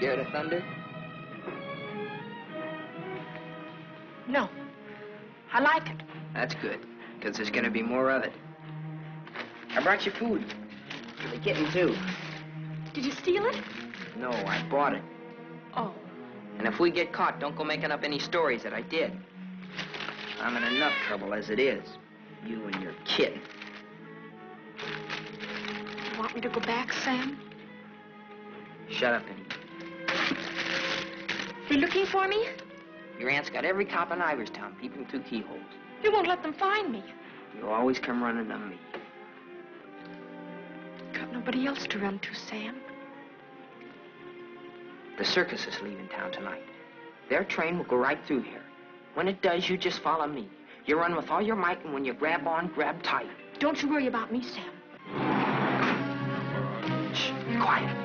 scared of thunder? No. I like it. That's good, because there's going to be more of it. I brought you food. For the kitten, too. Did you steal it? No, I bought it. Oh. And if we get caught, don't go making up any stories that I did. I'm in enough trouble as it is. You and your kitten. You want me to go back, Sam? Shut up and eat. They looking for me? Your aunt's got every cop in Iverstown peeping through keyholes. You won't let them find me. You always come running to me. Got nobody else to run to, Sam. The circus is leaving town tonight. Their train will go right through here. When it does, you just follow me. You run with all your might, and when you grab on, grab tight. Don't you worry about me, Sam. Shh, be quiet.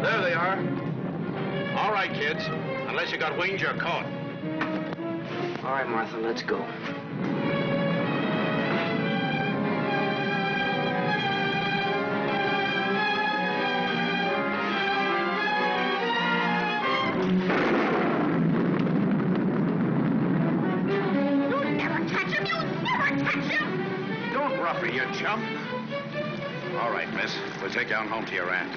There they are. All right, kids. Unless you got wings, you're caught. All right, Martha, let's go. You chump. All right, miss. We'll take you on home to your aunt.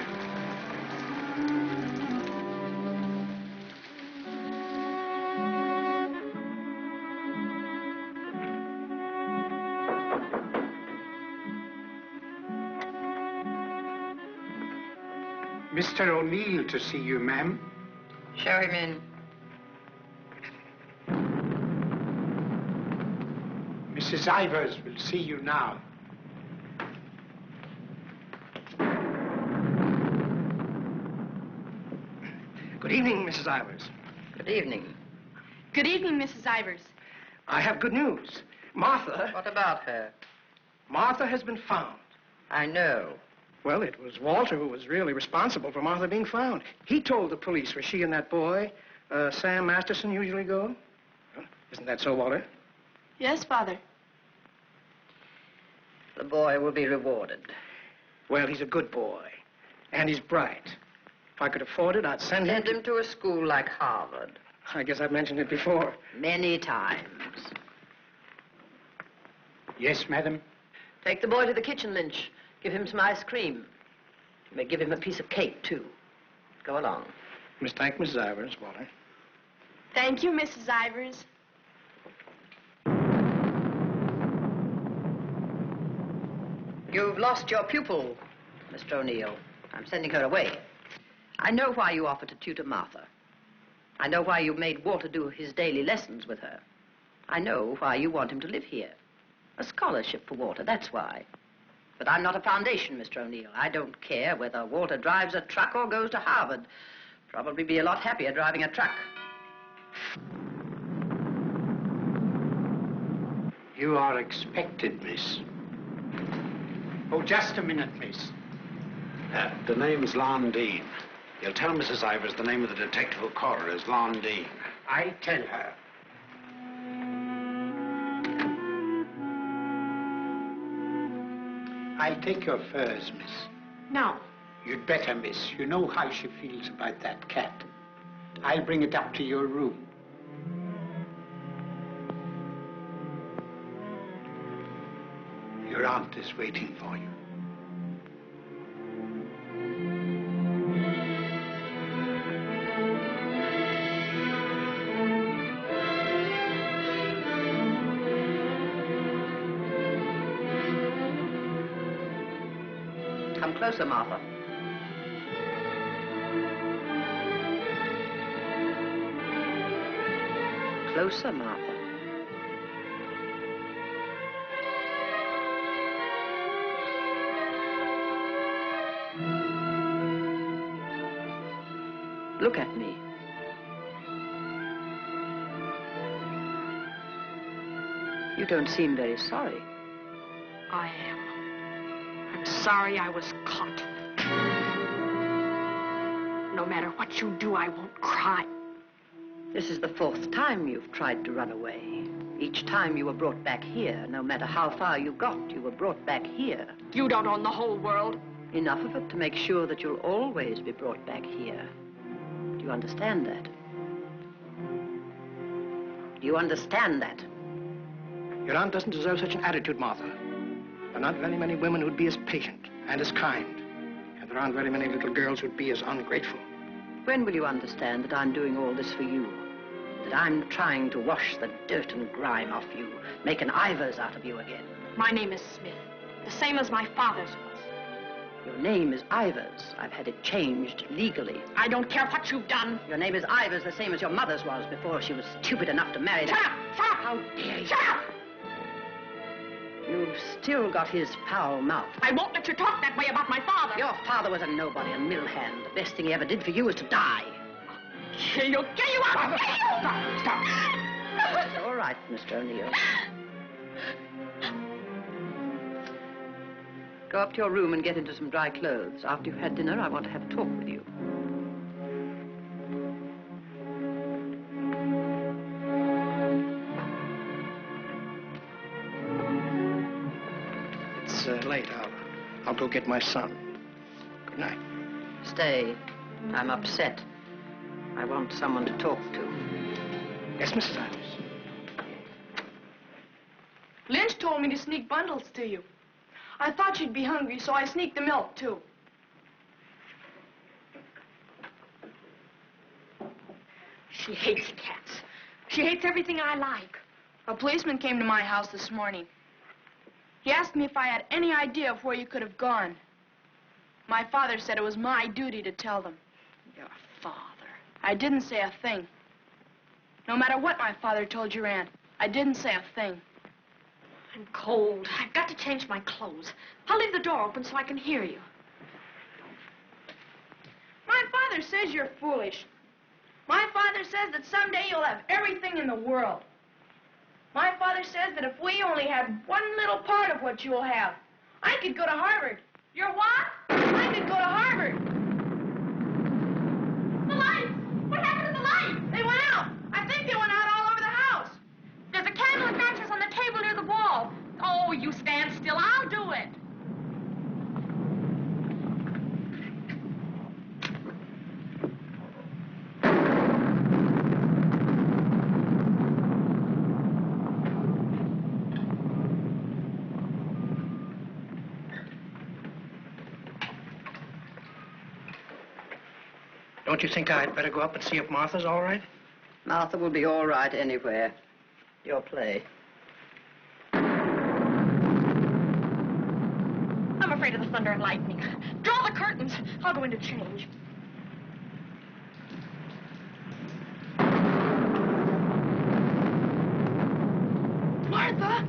Mr. O'Neill to see you, ma'am. Show him in. Mrs. Ivers will see you now. Good evening, Mrs. Ivers. Good evening. Good evening, Mrs. Ivers. I have good news. Martha... What about her? Martha has been found. I know. Well, it was Walter who was really responsible for Martha being found. He told the police where she and that boy, Sam Masterson, usually go. Well, isn't that so, Walter? Yes, Father. The boy will be rewarded. Well, he's a good boy. And he's bright. If I could afford it, I'd send him... Send him to a school like Harvard. I guess I've mentioned it before. Many times. Yes, madam. Take the boy to the kitchen, Lynch. Give him some ice cream. You may give him a piece of cake, too. Go along. Thank Mrs. Ivers, Walter. Thank you, Mrs. Ivers. You've lost your pupil, Mr. O'Neill. I'm sending her away. I know why you offered to tutor Martha. I know why you made Walter do his daily lessons with her. I know why you want him to live here. A scholarship for Walter, that's why. But I'm not a foundation, Mr. O'Neill. I don't care whether Walter drives a truck or goes to Harvard. Probably be a lot happier driving a truck. You are expected, miss. Oh, just a minute, miss. The name's Lon Dean. You'll tell Mrs. Ivers the name of the detective who caught her is Lon Dean. I'll tell her. I'll take your furs, miss. No. You'd better, miss. You know how she feels about that cat. I'll bring it up to your room. Your aunt is waiting for you. Come closer, Martha. Closer, Martha. Look at me. You don't seem very sorry. I am. I'm sorry I was caught. No matter what you do, I won't cry. This is the 4th time you've tried to run away. Each time you were brought back here. No matter how far you got, you were brought back here. You don't own the whole world. Enough of it to make sure that you'll always be brought back here. Do you understand that? Do you understand that? Your aunt doesn't deserve such an attitude, Martha. There are not very many women who'd be as patient and as kind. And there aren't very many little girls who'd be as ungrateful. When will you understand that I'm doing all this for you? That I'm trying to wash the dirt and grime off you, make an Ivers out of you again? My name is Smith, the same as my father's was. Your name is Ivers. I've had it changed legally. I don't care what you've done. Your name is Ivers, the same as your mother's was before she was stupid enough to marry Shut that. up! Shut up! How dare you? Shut up! You've still got his foul mouth. I won't let you talk that way about my father. Your father was a nobody, a mill hand. The best thing he ever did for you was to die. Kill you! Kill you! I'll kill you! Stop! It's all right, Mr. O'Neill. Go up to your room and get into some dry clothes. After you've had dinner, I want to have a talk with you. It's late. I'll go get my son. Good night. Stay. I'm upset. I want someone to talk to. Yes, Mrs. Ivers. Lynch told me to sneak bundles to you. I thought you'd be hungry, so I sneaked the milk, too. She hates cats. She hates everything I like. A policeman came to my house this morning. He asked me if I had any idea of where you could have gone. My father said it was my duty to tell them. Your father. I didn't say a thing. No matter what my father told your aunt, I didn't say a thing. I'm cold. I've got to change my clothes. I'll leave the door open so I can hear you. My father says you're foolish. My father says that someday you'll have everything in the world. My father says that if we only had one little part of what you'll have, I could go to Harvard. You're what? I could go to Harvard. The lights! What happened to the lights? They went out. I think they went out all over the house. There's a candle and matches on the table near the wall. Oh, you stand still. I'll do it. Don't you think I'd better go up and see if Martha's all right? Martha will be all right anywhere. Your play. I'm afraid of the thunder and lightning. Draw the curtains. I'll go in to change. Martha!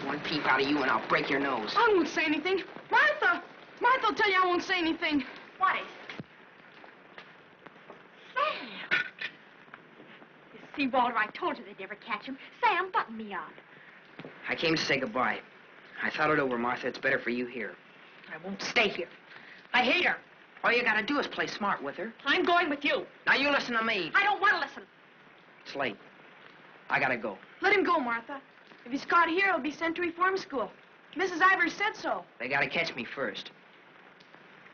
One peep out of you and I'll break your nose. I won't say anything. Martha! Martha will tell you I won't say anything. What is it? Sam! You see, Walter, I told you they'd never catch him. Sam, button me up. I came to say goodbye. I thought it over, Martha. It's better for you here. I won't stay here. I hate her. All you gotta do is play smart with her. I'm going with you. Now you listen to me. I don't want to listen. It's late. I gotta go. Let him go, Martha. If he's caught here, he'll be sent to reform school. Mrs. Ivers said so. They gotta catch me first.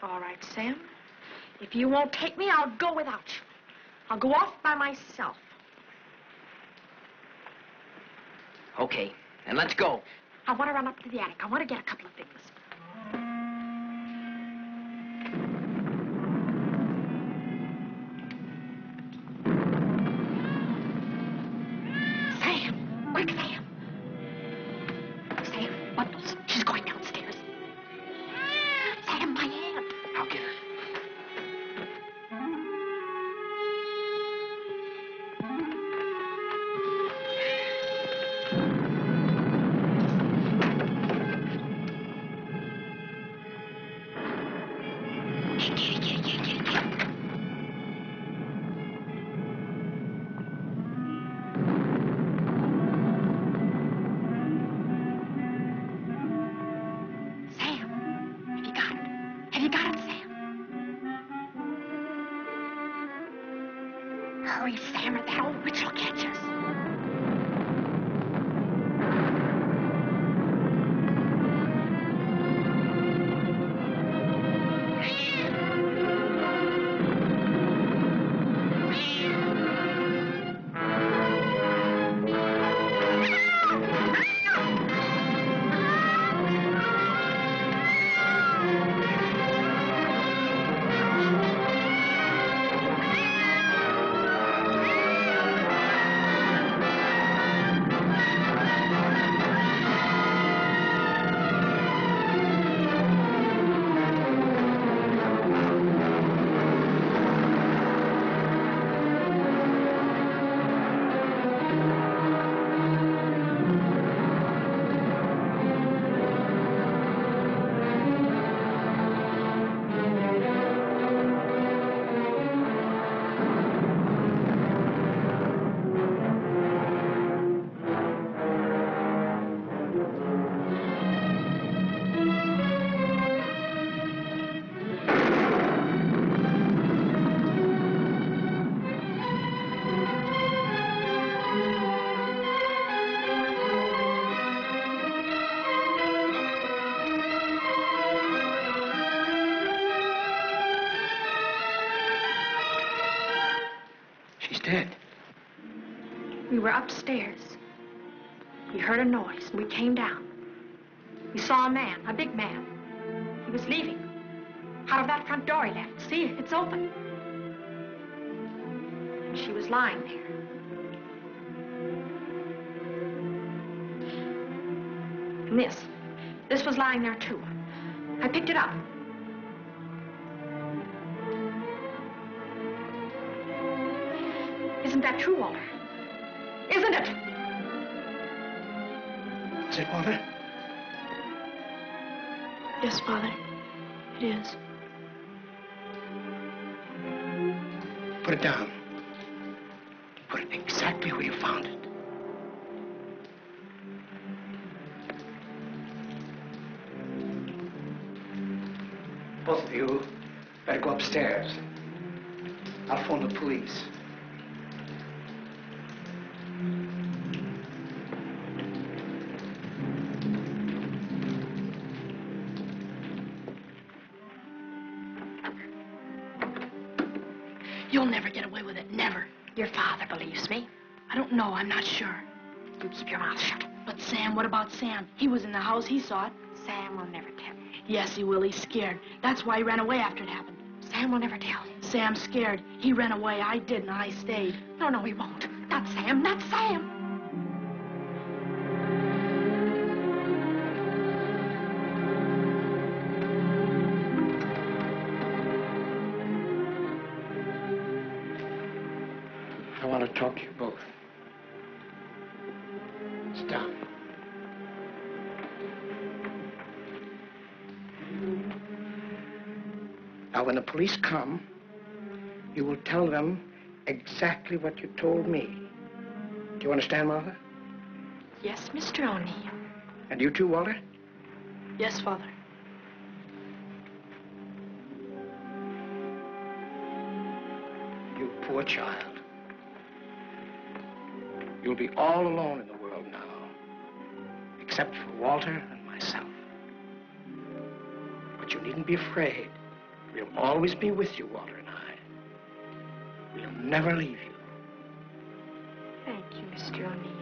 All right, Sam. If you won't take me, I'll go without you. I'll go off by myself. Okay, then let's go. I want to run up to the attic. I want to get a couple of things. Sam! Quick, Sam! Sam, bundles. She's going downstairs. Sam, my hand. I'll get her. Hurry, Sam, or that old witch will catch us. Dead. We were upstairs. We heard a noise, and we came down. We saw a man, a big man. He was leaving. Out of that front door he left. See, it's open. And she was lying there. And this was lying there, too. I picked it up. Isn't that true, Walter? Isn't it? Is it, Walter? Yes, Father. It is. Put it down. Put it exactly where you found it. Both of you better go upstairs. I'll phone the police. You'll never get away with it, never. Your father believes me. I don't know, I'm not sure. You keep your mouth shut. But Sam, what about Sam? He was in the house, he saw it. Sam will never tell you. Yes, he will, he's scared. That's why he ran away after it happened. Sam will never tell you. Sam's scared. He ran away, I didn't, I stayed. No, he won't. Not Sam, not Sam. I want to talk to you both. Sit down. Now, when the police come, you will tell them exactly what you told me. Do you understand, Martha? Yes, Mr. O'Neill. And you too, Walter? Yes, Father. You poor child. You'll be all alone in the world now, except for Walter and myself. But you needn't be afraid. We'll always be with you, Walter and I. We'll never leave you. Thank you, Mr. O'Neill.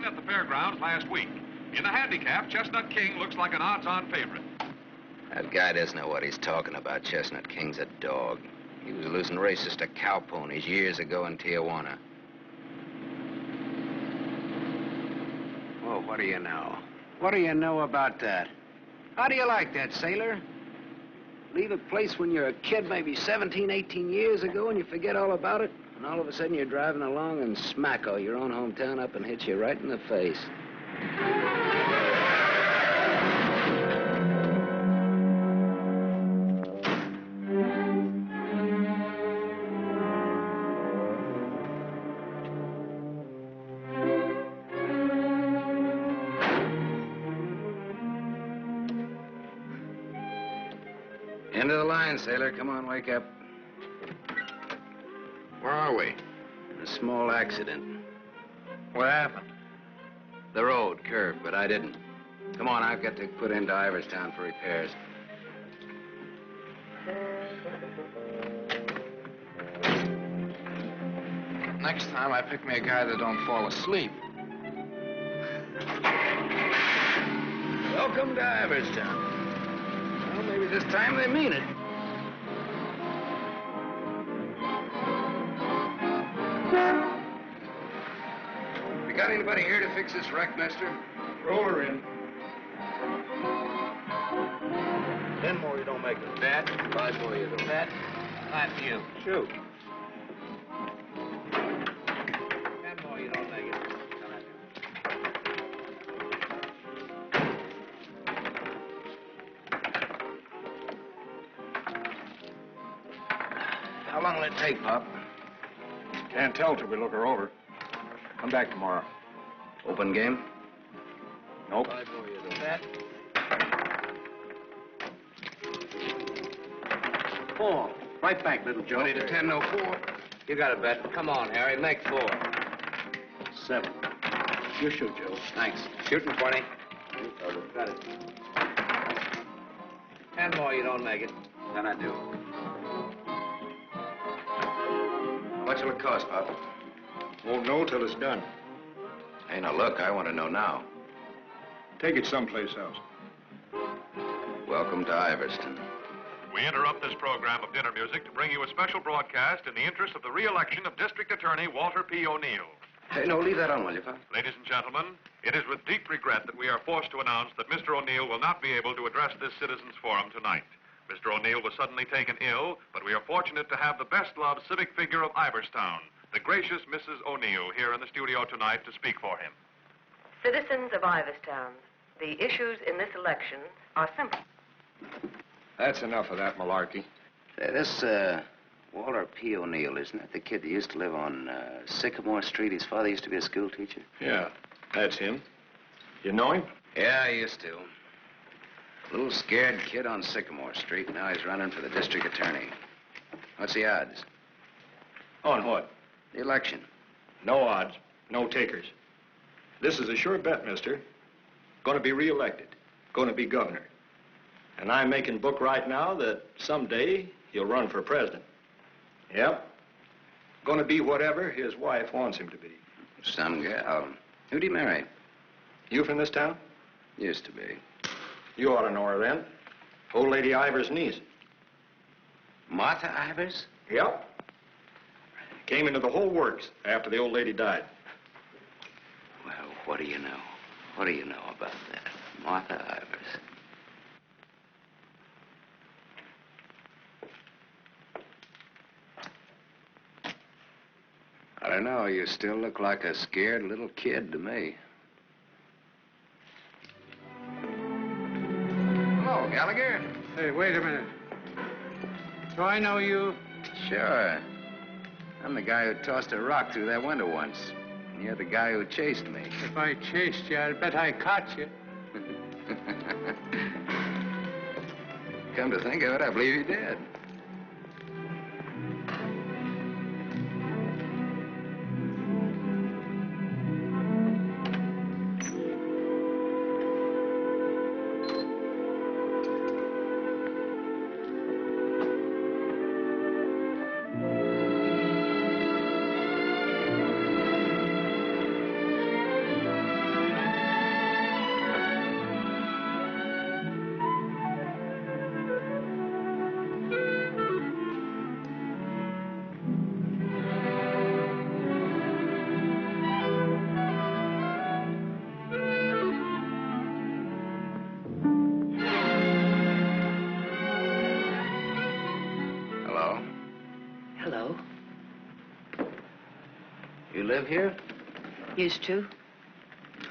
At the fairgrounds last week. In the handicap, Chestnut King looks like an odds-on favorite. That guy doesn't know what he's talking about. Chestnut King's a dog. He was losing races to cow ponies years ago in Tijuana. Well, what do you know? What do you know about that? How do you like that, sailor? Leave a place when you're a kid, maybe 17, 18 years ago, and you forget all about it, and all of a sudden you're driving along and smack-o, your own hometown up and hits you right in the face. End of the line, sailor. Come on, wake up. Where are we? A small accident. What happened? The road curved, but I didn't. Come on, I've got to put into Iverstown for repairs. Next time, I pick me a guy that don't fall asleep. Welcome to Iverstown. Well, maybe this time they mean it. You got anybody here to fix this wreck, mister? Roll her in. 10 more, you don't make it. That? 5 more, you don't. That? Not you. Shoot. 10 more, you don't make it. How long will it take, Pop? Can't tell till we look her over. Come back tomorrow. Open game? Nope. 5 more, you don't. That? 4. Right back, little Joe. 20 to 10, no 4. You got it, Bet. Come on, Harry. Make 4. 7. You shoot, Joe. Thanks. Shooting 20. You fellas got it. 10 more, you don't make it. Then I do. How much will it cost, Pop? Won't know till it's done. Hey, now look, I want to know now. Take it someplace else. Welcome to Iverston. We interrupt this program of dinner music to bring you a special broadcast in the interest of the re-election of District Attorney Walter P. O'Neill. Hey, no, leave that on, will you, Pop? Ladies and gentlemen, it is with deep regret that we are forced to announce that Mr. O'Neill will not be able to address this citizens' forum tonight. Mr. O'Neill was suddenly taken ill, but we are fortunate to have the best-loved civic figure of Iverstown, the gracious Mrs. O'Neill, here in the studio tonight to speak for him. Citizens of Iverstown, the issues in this election are simple. That's enough of that malarkey. Say, this, Walter P. O'Neill, isn't that the kid that used to live on Sycamore Street? His father used to be a school teacher. Yeah, that's him. You know him? Yeah, I used to. Little scared kid on Sycamore Street. Now he's running for the district attorney. What's the odds? On what? The election. No odds, no takers. This is a sure bet, mister. Going to be reelected. Going to be governor. And I'm making book right now that someday he'll run for president. Yep. Going to be whatever his wife wants him to be. Some gal. Who'd he marry? You from this town? Used to be. You ought to know her then. Old Lady Ivers' niece. Martha Ivers? Yep. Came into the whole works after the old lady died. Well, what do you know? What do you know about that? Martha Ivers. I don't know. You still look like a scared little kid to me. Hello, Gallagher. Hey, wait a minute. Do I know you? Sure. I'm the guy who tossed a rock through that window once. And you're the guy who chased me. If I chased you, I'd bet I caught you. Come to think of it, I believe you did. live here? Used to.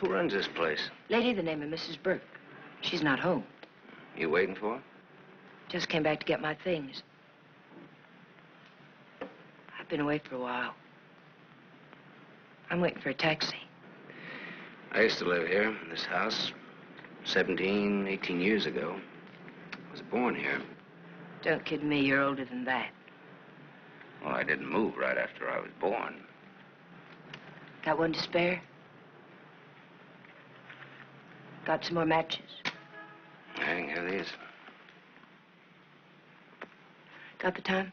Who runs this place? Lady, the name of Mrs. Burke. She's not home. You waiting for her? Just came back to get my things. I've been away for a while. I'm waiting for a taxi. I used to live here, in this house, 17, 18 years ago. I was born here. Don't kid me, you're older than that. Well, I didn't move right after I was born. Got one to spare? Got some more matches? I can have these. Got the time?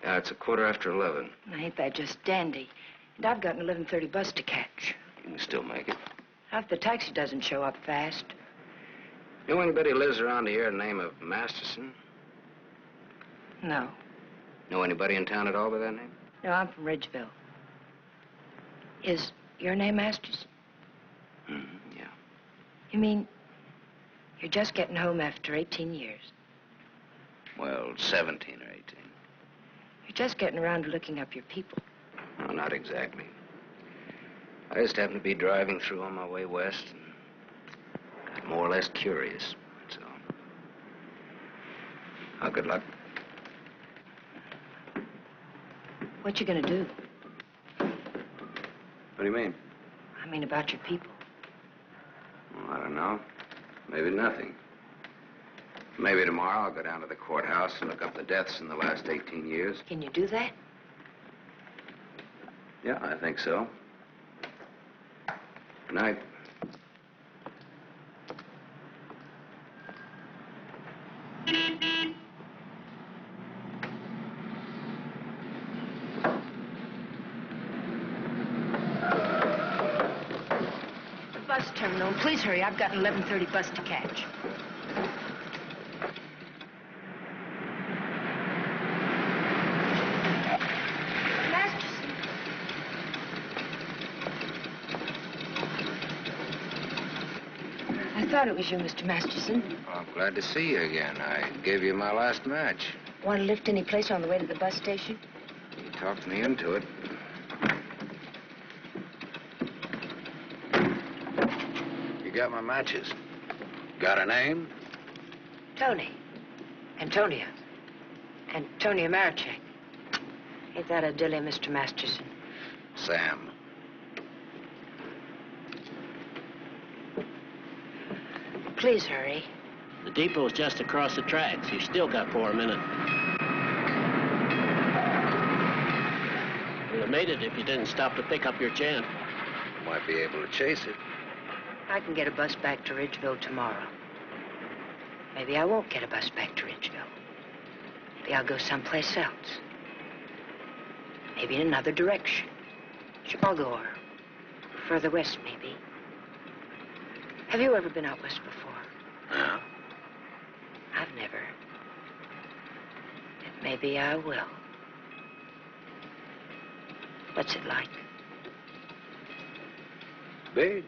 Yeah, it's 11:15. Ain't that just dandy? And I've got an 11:30 bus to catch. You can still make it. If the taxi doesn't show up fast. Know anybody who lives around here the name of Masterson? No. Know anybody in town at all by that name? No, I'm from Ridgeville. Is your name Masters? Yeah. You mean you're just getting home after 18 years? Well, 17 or 18. You're just getting around to looking up your people. No, not exactly. I just happened to be driving through on my way west and got more or less curious, that's all. Well, good luck. What you gonna do? What do you mean? I mean about your people. Well, I don't know. Maybe nothing. Maybe tomorrow I'll go down to the courthouse and look up the deaths in the last 18 years. Can you do that? Yeah, I think so. Good night. The bus terminal. Please hurry. I've got an 11:30 bus to catch. I thought it was you, Mr. Masterson. Well, I'm glad to see you again. I gave you my last match. Want to lift any place on the way to the bus station? You talked me into it. You got my matches. Got a name? Tony. Antonia. Antonia Marichek. Ain't that a dilly, Mr. Masterson? Sam. Please hurry. The depot's just across the tracks. You still got 4 minutes. You'd have made it if you didn't stop to pick up your chant. Might be able to chase it. I can get a bus back to Ridgeville tomorrow. Maybe I won't get a bus back to Ridgeville. Maybe I'll go someplace else. Maybe in another direction. Chicago or further west, maybe. Have you ever been out west before? No. I've never. But maybe I will. What's it like? Big.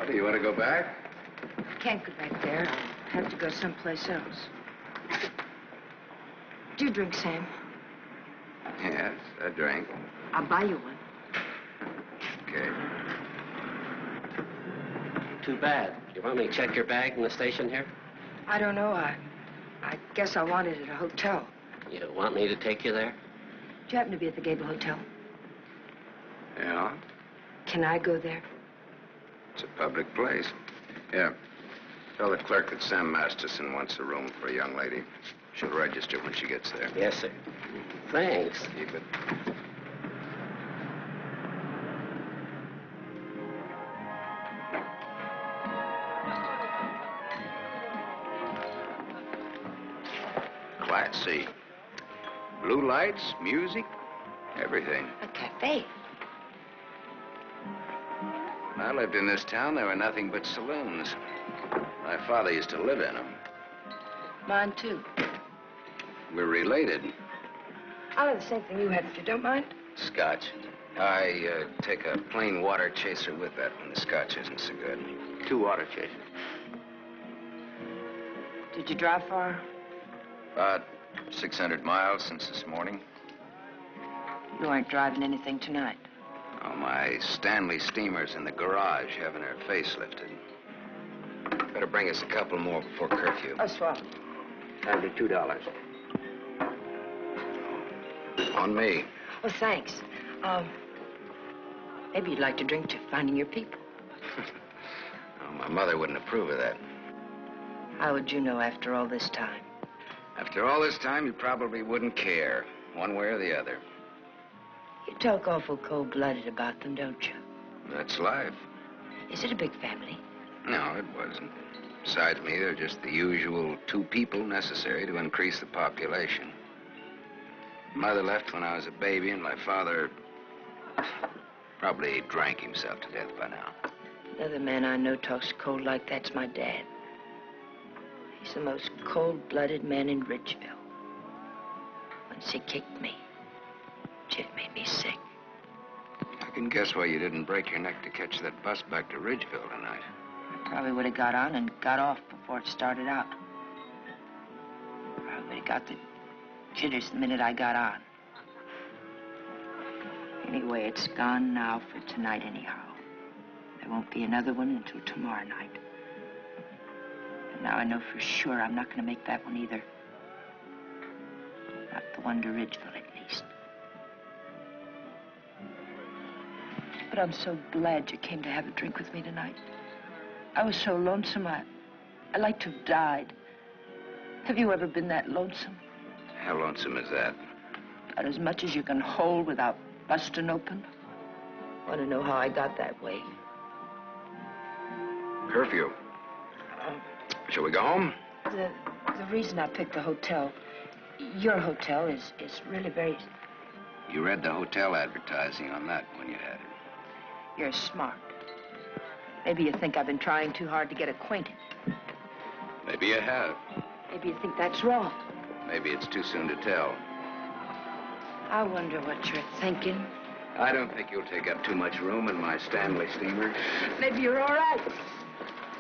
Do you want to go back? Can't go back there. I'll have to go someplace else. Do you drink, Sam? Yes, a drink. I'll buy you one. Okay. Too bad. You want me to check your bag in the station here? I don't know. I guess I want it at a hotel. You want me to take you there? Do you happen to be at the Gable Hotel? Yeah? Can I go there? It's a public place. Yeah. Tell the clerk that Sam Masterson wants a room for a young lady. She'll register when she gets there. Yes, sir. Thanks. Keep it. Class C. Blue lights, music, everything. A cafe. I I lived in this town, there were nothing but saloons. My father used to live in them. Mine, too. We're related. I'll have the same thing you had, if you don't mind. Scotch. I take a plain water chaser with that when the scotch isn't so good. 2 water chasers. Did you drive far? About 600 miles since this morning. You aren't driving anything tonight. Oh, my Stanley steamer's in the garage having her face lifted. Better bring us a couple more before curfew. Oh, swap. That'll be $2. On me. Oh, thanks. Maybe you'd like to drink to finding your people. Oh, my mother wouldn't approve of that. How would you know after all this time? After all this time, you probably wouldn't care, one way or the other. You talk awful cold-blooded about them, don't you? That's life. Is it a big family? No, it wasn't. Besides me, they're just the usual 2 people necessary to increase the population. Mother left when I was a baby, and my father probably drank himself to death by now. Another man I know talks cold like that's my dad. He's the most cold-blooded man in Ridgeville. Once he kicked me. It made me sick. I can guess why you didn't break your neck to catch that bus back to Ridgeville tonight. I probably would have got on and got off before it started out. I would have got the jitters the minute I got on. Anyway, it's gone now for tonight anyhow. There won't be another one until tomorrow night. And now I know for sure I'm not going to make that one either. Not the one to Ridgeville, at least. But I'm so glad you came to have a drink with me tonight. I was so lonesome, I'd like to have died. Have you ever been that lonesome? How lonesome is that? About as much as you can hold without busting open. Want to know how I got that way? Curfew. Shall we go home? The reason I picked the hotel, your hotel, is really very... You read the hotel advertising on that when you had it. You're smart. Maybe you think I've been trying too hard to get acquainted. Maybe you have. Maybe you think that's wrong. Maybe it's too soon to tell. I wonder what you're thinking. I don't think you'll take up too much room in my Stanley steamer. Maybe you're all right.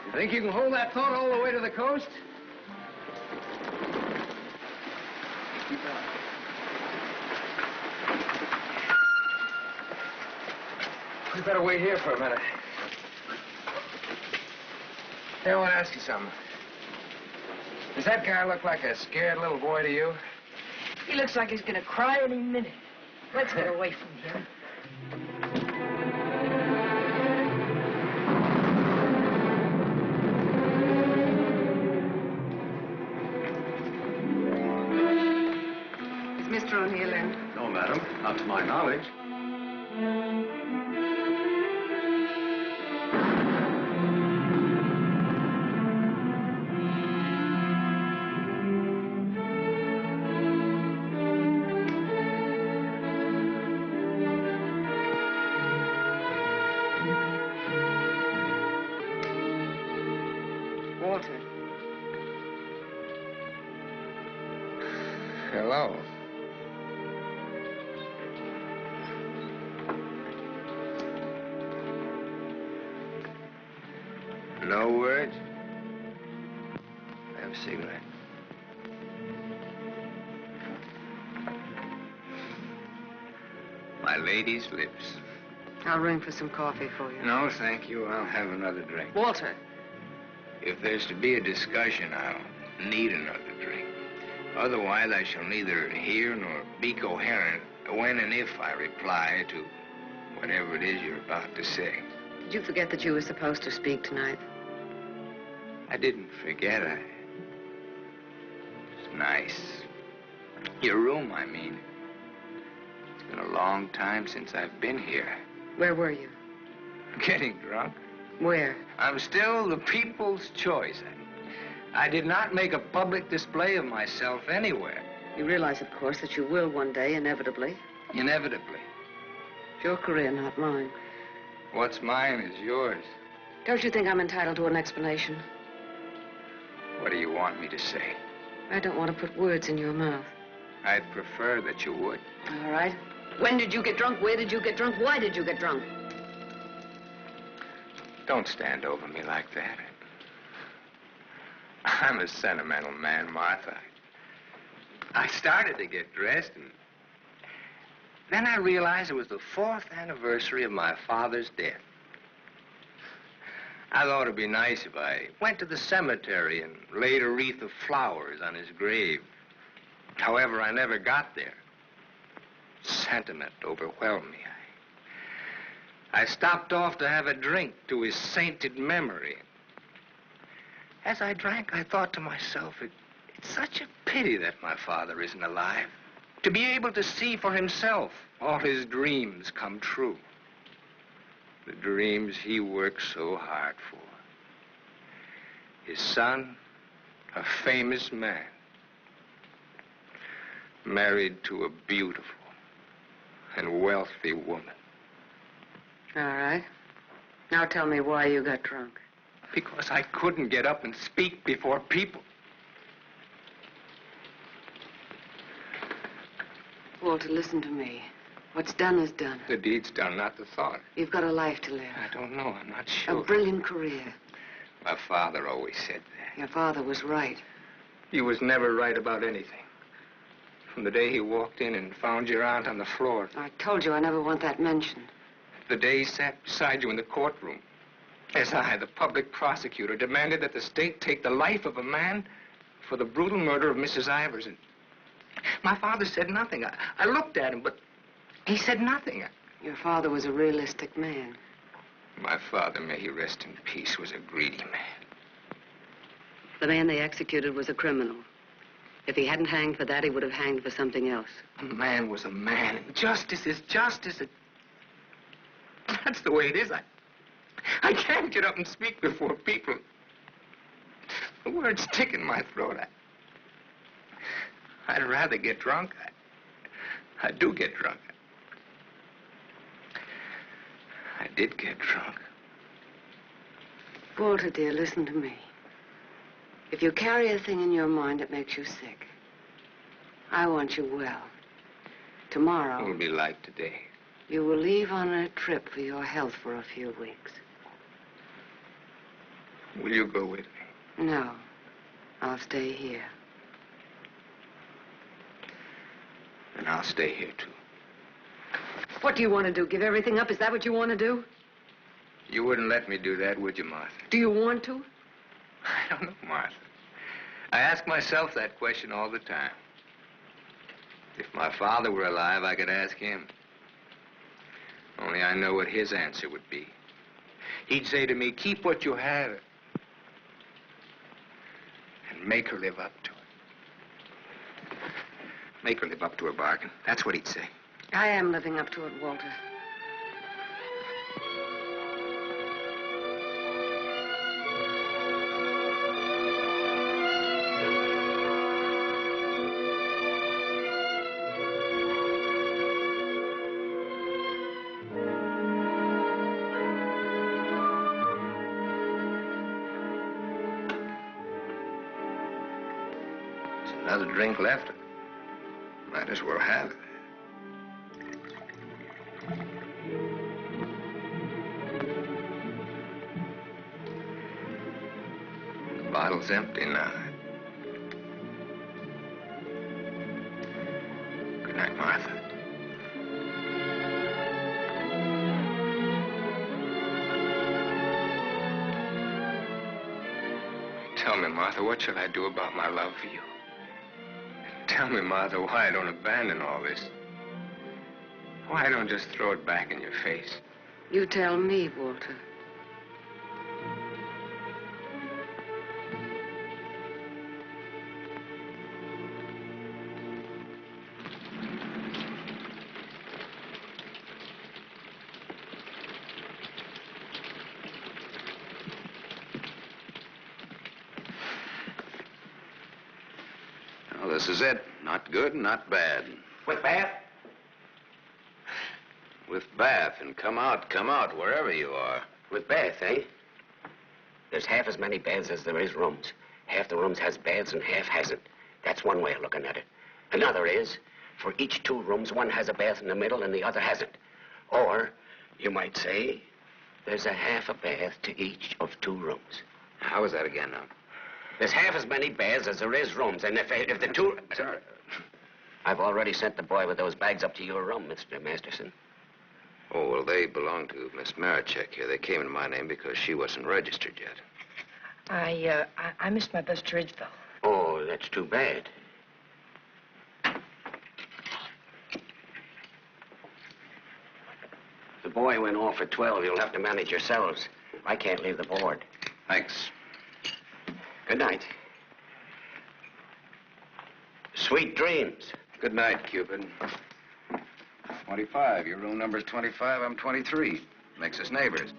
You think you can hold that thought all the way to the coast? Keep on. We better wait here for a minute. Hey, I want to ask you something. Does that guy look like a scared little boy to you? He looks like he's going to cry any minute. Let's get away from here. Is Mr. O'Neill in? No, madam, not to my knowledge. Walter. Hello. No words? Have a cigarette. My lady's lips. I'll ring for some coffee for you. No, thank you. I'll have another drink. Walter. If there's to be a discussion, I'll need another drink. Otherwise, I shall neither hear nor be coherent when and if I reply to whatever it is you're about to say. Did you forget that you were supposed to speak tonight? I didn't forget. It's nice. Your room, I mean. It's been a long time since I've been here. Where were you? Getting drunk. Where? I'm still the people's choice. I did not make a public display of myself anywhere. You realize, of course, that you will one day, inevitably. Inevitably. It's your career, not mine. What's mine is yours. Don't you think I'm entitled to an explanation? What do you want me to say? I don't want to put words in your mouth. I'd prefer that you would. All right. When did you get drunk? Where did you get drunk? Why did you get drunk? Don't stand over me like that. I'm a sentimental man, Martha. I started to get dressed, and then I realized it was the 4th anniversary of my father's death. I thought it'd be nice if I went to the cemetery and laid a wreath of flowers on his grave. However, I never got there. Sentiment overwhelmed me. I stopped off to have a drink to his sainted memory. As I drank, I thought to myself, it's such a pity that my father isn't alive. To be able to see for himself all his dreams come true. The dreams he worked so hard for. His son, a famous man, married to a beautiful and wealthy woman. All right. Now tell me why you got drunk. Because I couldn't get up and speak before people. Walter, listen to me. What's done is done. The deed's done, not the thought. You've got a life to live. I don't know. I'm not sure. A brilliant career. My father always said that. Your father was right. He was never right about anything. From the day he walked in and found your aunt on the floor. I told you I never want that mentioned. The day he sat beside you in the courtroom. As I, the public prosecutor, demanded that the state take the life of a man for the brutal murder of Mrs. Ivers. And my father said nothing. I looked at him, but he said nothing. Your father was a realistic man. My father, may he rest in peace, was a greedy man. The man they executed was a criminal. If he hadn't hanged for that, he would have hanged for something else. A man was a man, and justice is justice. That's the way it is. I can't get up and speak before people. The words stick in my throat. I'd rather get drunk. I do get drunk. I did get drunk. Walter, dear, listen to me. If you carry a thing in your mind that makes you sick, I want you well. Tomorrow... It'll be like today. You will leave on a trip for your health for a few weeks. Will you go with me? No. I'll stay here. And I'll stay here, too. What do you want to do? Give everything up? Is that what you want to do? You wouldn't let me do that, would you, Martha? Do you want to? I don't know, Martha. I ask myself that question all the time. If my father were alive, I could ask him. Only I know what his answer would be. He'd say to me, keep what you have and make her live up to it. Make her live up to her bargain. That's what he'd say. I am living up to it, Walter. Another drink left. Might as well have it. The bottle's empty now. Good night, Martha. Tell me, Martha, what shall I do about my love for you? Tell me, Martha, why I don't abandon all this. Why I don't just throw it back in your face. You tell me, Walter. Well, this is it. Not good, not bad. Wait, bad? With bath and come out, wherever you are. With bath, eh? There's half as many baths as there is rooms. Half the rooms has baths and half hasn't. That's one way of looking at it. Another is, for each 2 rooms, one has a bath in the middle and the other hasn't. Or, you might say, there's a half a bath to each of 2 rooms. How is that again, now? There's half as many baths as there is rooms, and if the 2... Sorry. I've already sent the boy with those bags up to your room, Mr. Masterson. Oh, well, they belong to Miss Marichek here. They came in my name because she wasn't registered yet. I missed my bus to Ridgeville. Oh, that's too bad. The boy went off at 12. You'll have to manage yourselves. I can't leave the board. Thanks. Good night. Sweet dreams. Good night, Cupid. 25. Your room number's 25. I'm 23. Makes us neighbors.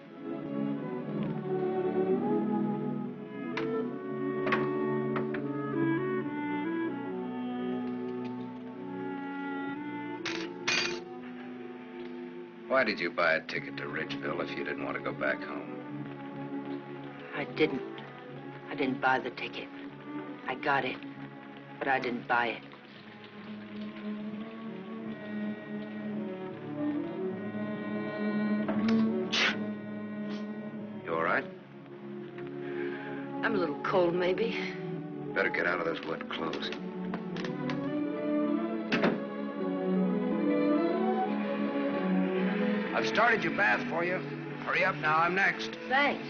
Why did you buy a ticket to Ridgeville if you didn't want to go back home? I didn't. I didn't buy the ticket. I got it, but I didn't buy it. You all right? I'm a little cold, maybe. Better get out of those wet clothes. I've started your bath for you. Hurry up now, I'm next. Thanks.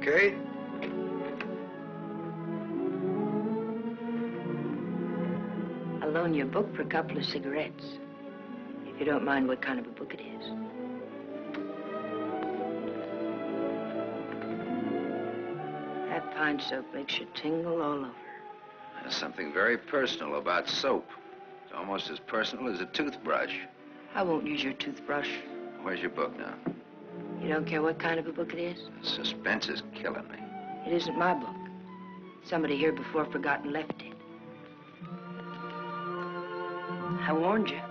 Okay? I'll loan you a book for a couple of cigarettes. If you don't mind what kind of a book it is. That pine soap makes you tingle all over. There's something very personal about soap. It's almost as personal as a toothbrush. I won't use your toothbrush. Where's your book now? You don't care what kind of a book it is? The suspense is killing me. It isn't my book. Somebody here before forgot and left it. I warned you.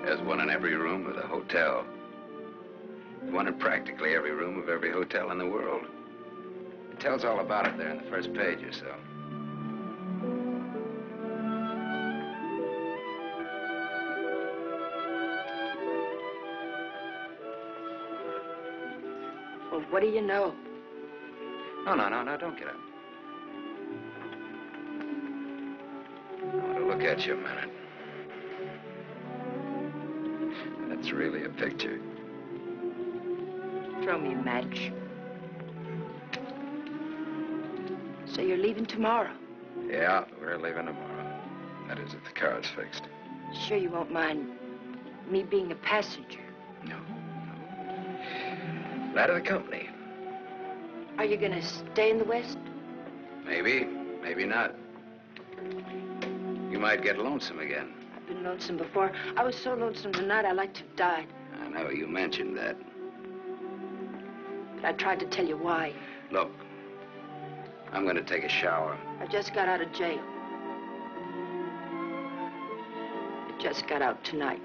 There's one in every room of the hotel. One in practically every room of every hotel in the world. It tells all about it there in the first page or so. Well, what do you know? No, don't get up. I want to look at you a minute. That's really a picture. Throw me a match. So you're leaving tomorrow? Yeah, we're leaving tomorrow. That is, if the car's fixed. Sure you won't mind me being a passenger? No. Glad of the company. Are you gonna stay in the West? Maybe, maybe not. You might get lonesome again. I've been lonesome before. I was so lonesome tonight I like to have died. I know, you mentioned that. But I tried to tell you why. Look, I'm gonna take a shower. I just got out of jail. I just got out tonight.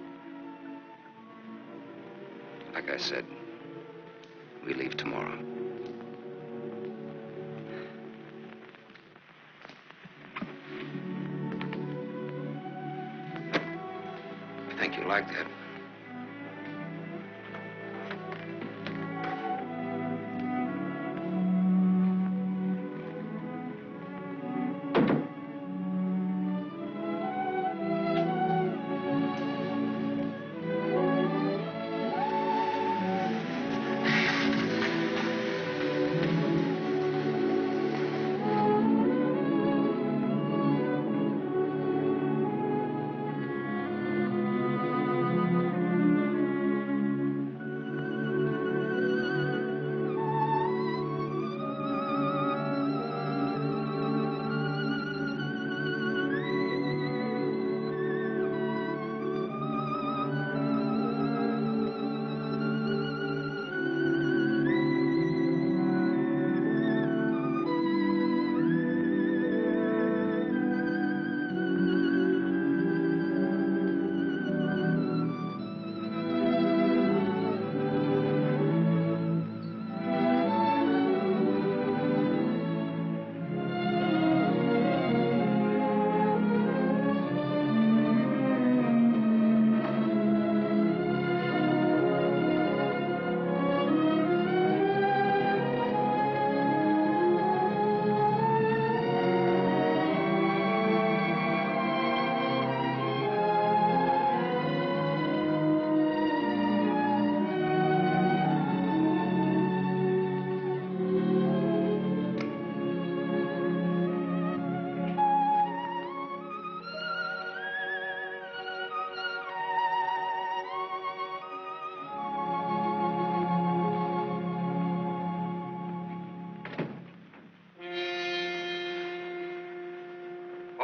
Like I said, we leave tomorrow. I think you like that.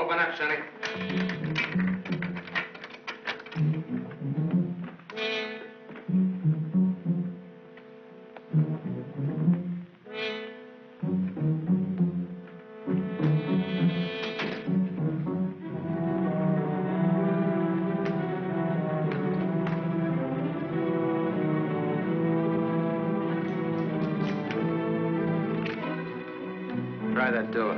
Open up, Sonny. Try that door.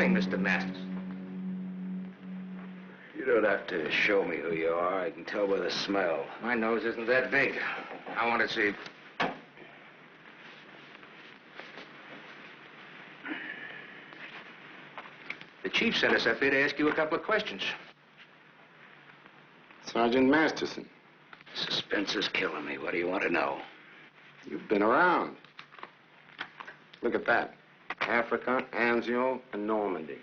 Mr. Masters. You don't have to show me who you are. I can tell by the smell. My nose isn't that big. I want to see. The chief sent us up here to ask you a couple of questions. Sergeant Masterson. Suspense is killing me. What do you want to know? You've been around. Look at that. Africa, Anzio, and Normandy.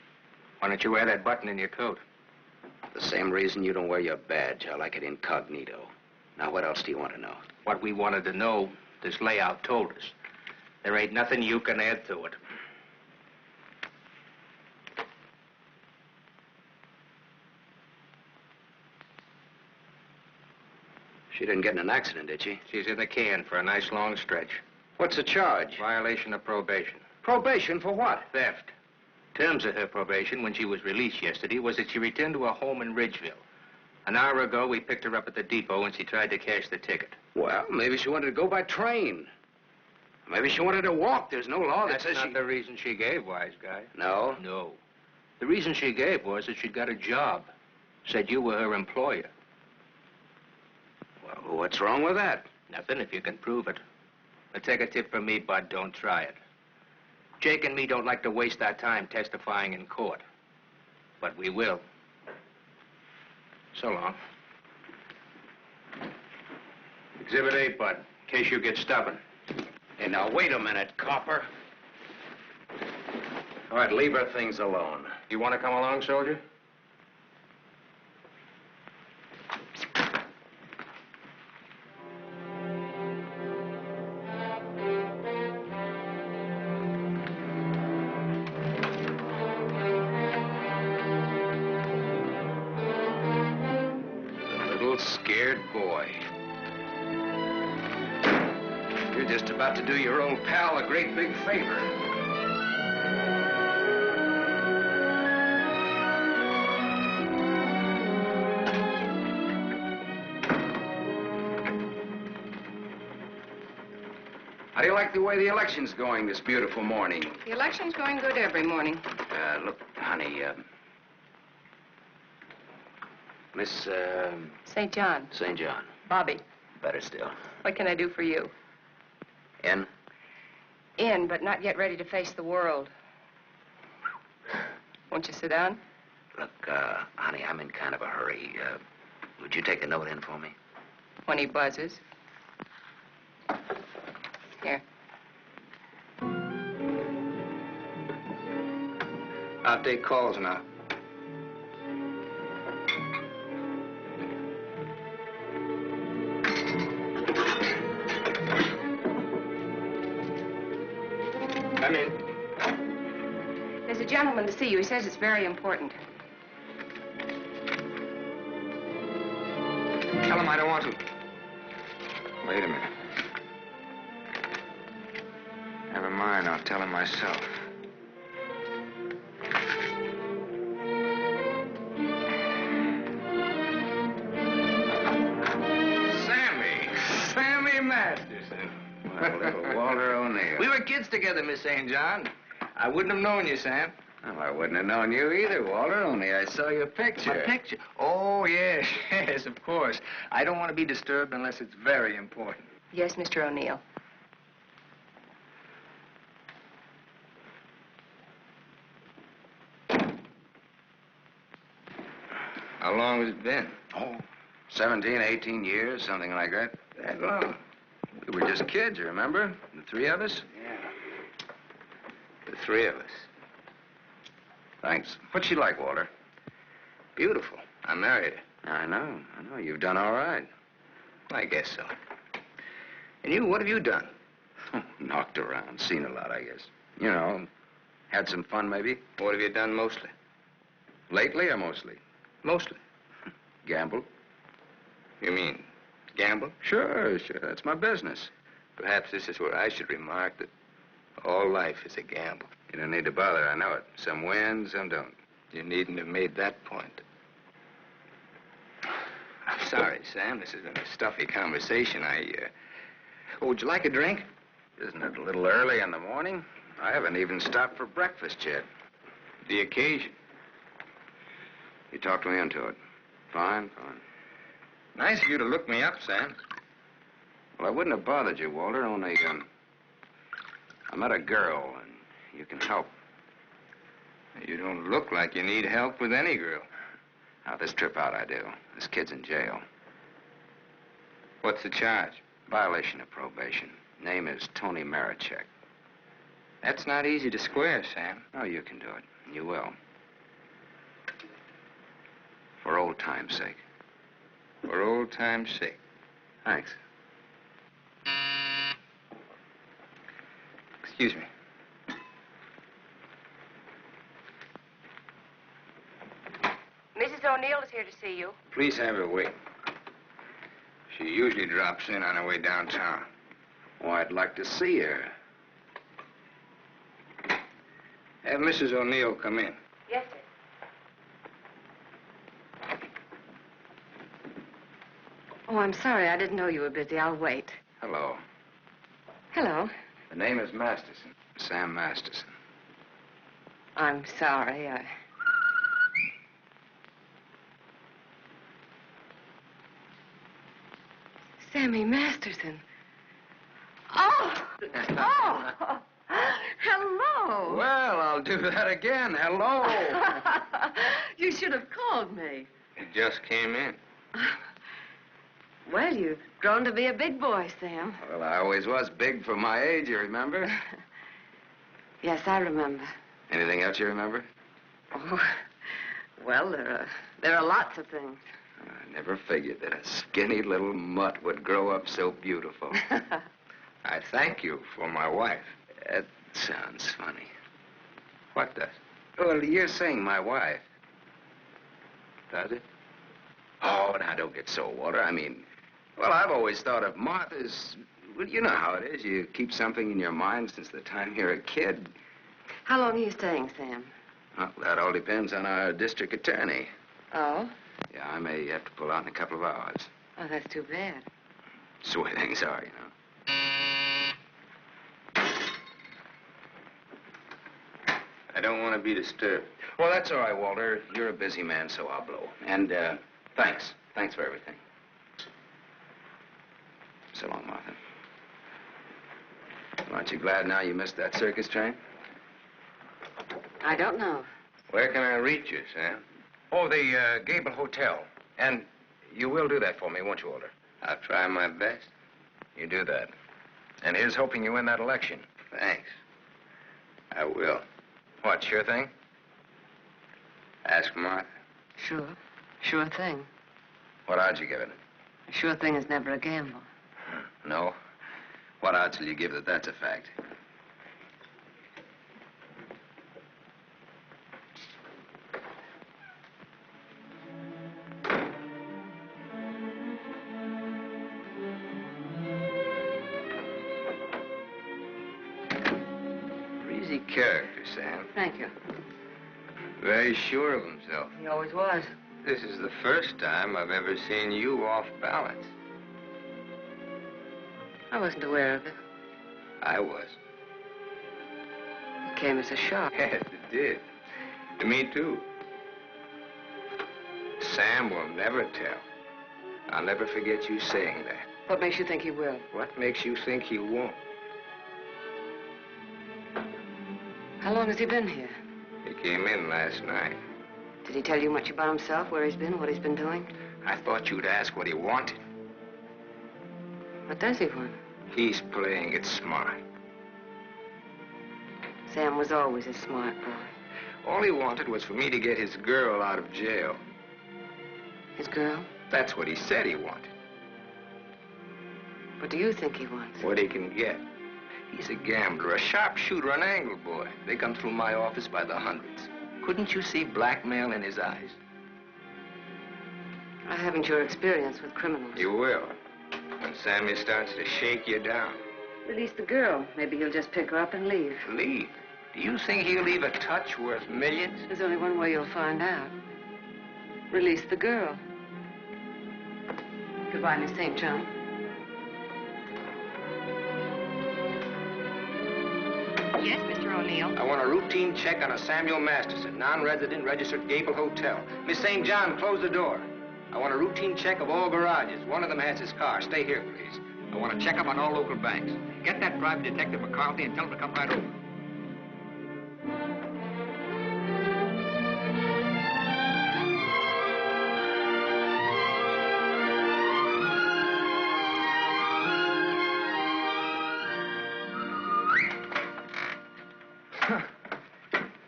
Why don't you wear that button in your coat? The same reason you don't wear your badge. I like it incognito. Now, what else do you want to know? What we wanted to know, this layout told us. There ain't nothing you can add to it. She didn't get in an accident, did she? She's in the can for a nice long stretch. What's the charge? Violation of probation. Probation for what? Theft. Terms of her probation when she was released yesterday was that she returned to a home in Ridgeville. An hour ago, we picked her up at the depot and she tried to cash the ticket. Well, maybe she wanted to go by train. Maybe she wanted to walk. There's no law that says That's not the reason she gave, wise guy. No? No. The reason she gave was that she'd got a job. Said you were her employer. Well, what's wrong with that? Nothing if you can prove it. But take a tip from me, Bud, don't try it. Jake and me don't like to waste our time testifying in court. But we will. So long. Exhibit 8, Bud, in case you get stubborn. Hey, now, wait a minute, copper. All right, leave her things alone. You want to come along, soldier? Scared boy. You're just about to do your old pal a great big favor. How do you like the way the election's going this beautiful morning? The election's going good every morning. Look, honey, Miss, St. John. St. John. Bobby. Better still. What can I do for you? In? In, but not yet ready to face the world. Won't you sit down? Look, honey, I'm in kind of a hurry. Would you take a note in for me? When he buzzes. Here. I'll take calls now. Come in. There's a gentleman to see you. He says it's very important. Tell him I don't want to. Wait a minute. Never mind, I'll tell him myself. Sammy Masterson. Well, little Walter O'Neill. We were kids together, Miss St. John. I wouldn't have known you, Sam. Well, I wouldn't have known you either, Walter, only I saw your picture. My picture? Oh, yes, yes, of course. I don't want to be disturbed unless it's very important. Yes, Mr. O'Neill. long has it been? Oh, 17, 18 years, something like that. That long? We were just kids, you remember? The three of us? Yeah. The three of us. Thanks. What's she like, Walter? Beautiful. I married her. I know. You've done all right. I guess so. And you, what have you done? Knocked around, seen a lot, I guess. You know, had some fun, maybe. What have you done mostly? Lately or mostly? Mostly. Gambled. You mean gamble? Sure. That's my business. Perhaps this is where I should remark that all life is a gamble. You don't need to bother, I know it. Some win, some don't. You needn't have made that point. I'm sorry, Sam. This has been a stuffy conversation. Oh, would you like a drink? Isn't it a little early in the morning? I haven't even stopped for breakfast yet. The occasion. You talked me into it. Fine. Nice of you to look me up, Sam. Well, I wouldn't have bothered you, Walter, only, I met a girl, and you can help. You don't look like you need help with any girl. Now, this trip out I do. This kid's in jail. What's the charge? Violation of probation. Name is Tony Marichek. That's not easy to square, Sam. Oh, you can do it. You will. For old time's sake. For old time's sake. Thanks. Excuse me. Mrs. O'Neill is here to see you. Please have her wait. She usually drops in on her way downtown. Oh, I'd like to see her. Have Mrs. O'Neill come in. Yes, sir. Oh, I'm sorry. I didn't know you were busy. I'll wait. Hello. Hello. The name is Masterson. Sam Masterson. I'm sorry. Sammy Masterson. Oh! Hello! Well, I'll do that again. Hello. You should have called me. He just came in. Well, you've grown to be a big boy, Sam. Well, I always was big for my age, you remember? Yes, I remember. Anything else you remember? Oh, well, there are lots of things. I never figured that a skinny little mutt would grow up so beautiful. I thank you for my wife. That sounds funny. What does? Well, you're saying my wife. Does it? Oh, now, don't get so, Walter. I mean, well, I've always thought of Martha's... Well, you know how it is. You keep something in your mind since the time you're a kid. How long are you staying, Sam? Well, that all depends on our district attorney. Oh? Yeah, I may have to pull out in a couple of hours. Oh, that's too bad. It's the way things are, you know. I don't want to be disturbed. Well, that's all right, Walter. You're a busy man, so I'll blow. And, thanks. Thanks for everything. So long, Martha. Aren't you glad now you missed that circus train? I don't know. Where can I reach you, Sam? Oh, the, Gable Hotel. And you will do that for me, won't you, Walter? I'll try my best. You do that. And here's hoping you win that election. Thanks. I will. What, sure thing? Ask Martha. Sure. Sure thing. What odds you give it? A sure thing is never a gamble. No? What odds will you give that that's a fact? Breezy character, Sam. Thank you. Very sure of himself. He always was. This is the first time I've ever seen you off balance. I wasn't aware of it. I was. It came as a shock. Yes, it did. To me, too. Sam will never tell. I'll never forget you saying that. What makes you think he will? What makes you think he won't? How long has he been here? He came in last night. Did he tell you much about himself, where he's been, what he's been doing? I thought you'd ask what he wanted. What does he want? He's playing it smart. Sam was always a smart boy. All he wanted was for me to get his girl out of jail. His girl? That's what he said he wanted. What do you think he wants? What he can get. He's a gambler, a sharpshooter, an angle boy. They come through my office by the hundreds. Couldn't you see blackmail in his eyes? I haven't your experience with criminals. You will. When Sammy starts to shake you down. Release the girl. Maybe he'll just pick her up and leave. Leave? Do you think he'll leave a touch worth millions? There's only one way you'll find out. Release the girl. Goodbye, Miss St. John. Yes, Mr. O'Neill. I want a routine check on a Samuel Masterson, non-resident, registered Gable Hotel. Miss St. John, close the door. I want a routine check of all garages. One of them has his car. Stay here, please. I want to check up on all local banks. Get that private detective McCarthy and tell him to come right over.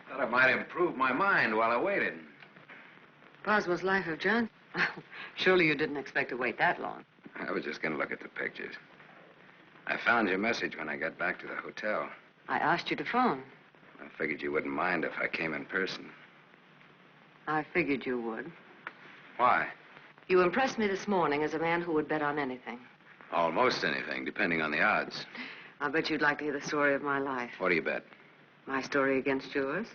Thought I might improve my mind while I waited. Boswell's Life of John? Surely you didn't expect to wait that long. I was just going to look at the pictures. I found your message when I got back to the hotel. I asked you to phone. I figured you wouldn't mind if I came in person. I figured you would. Why? You impressed me this morning as a man who would bet on anything. Almost anything, depending on the odds. I'll bet you'd like to hear the story of my life. What do you bet? My story against yours.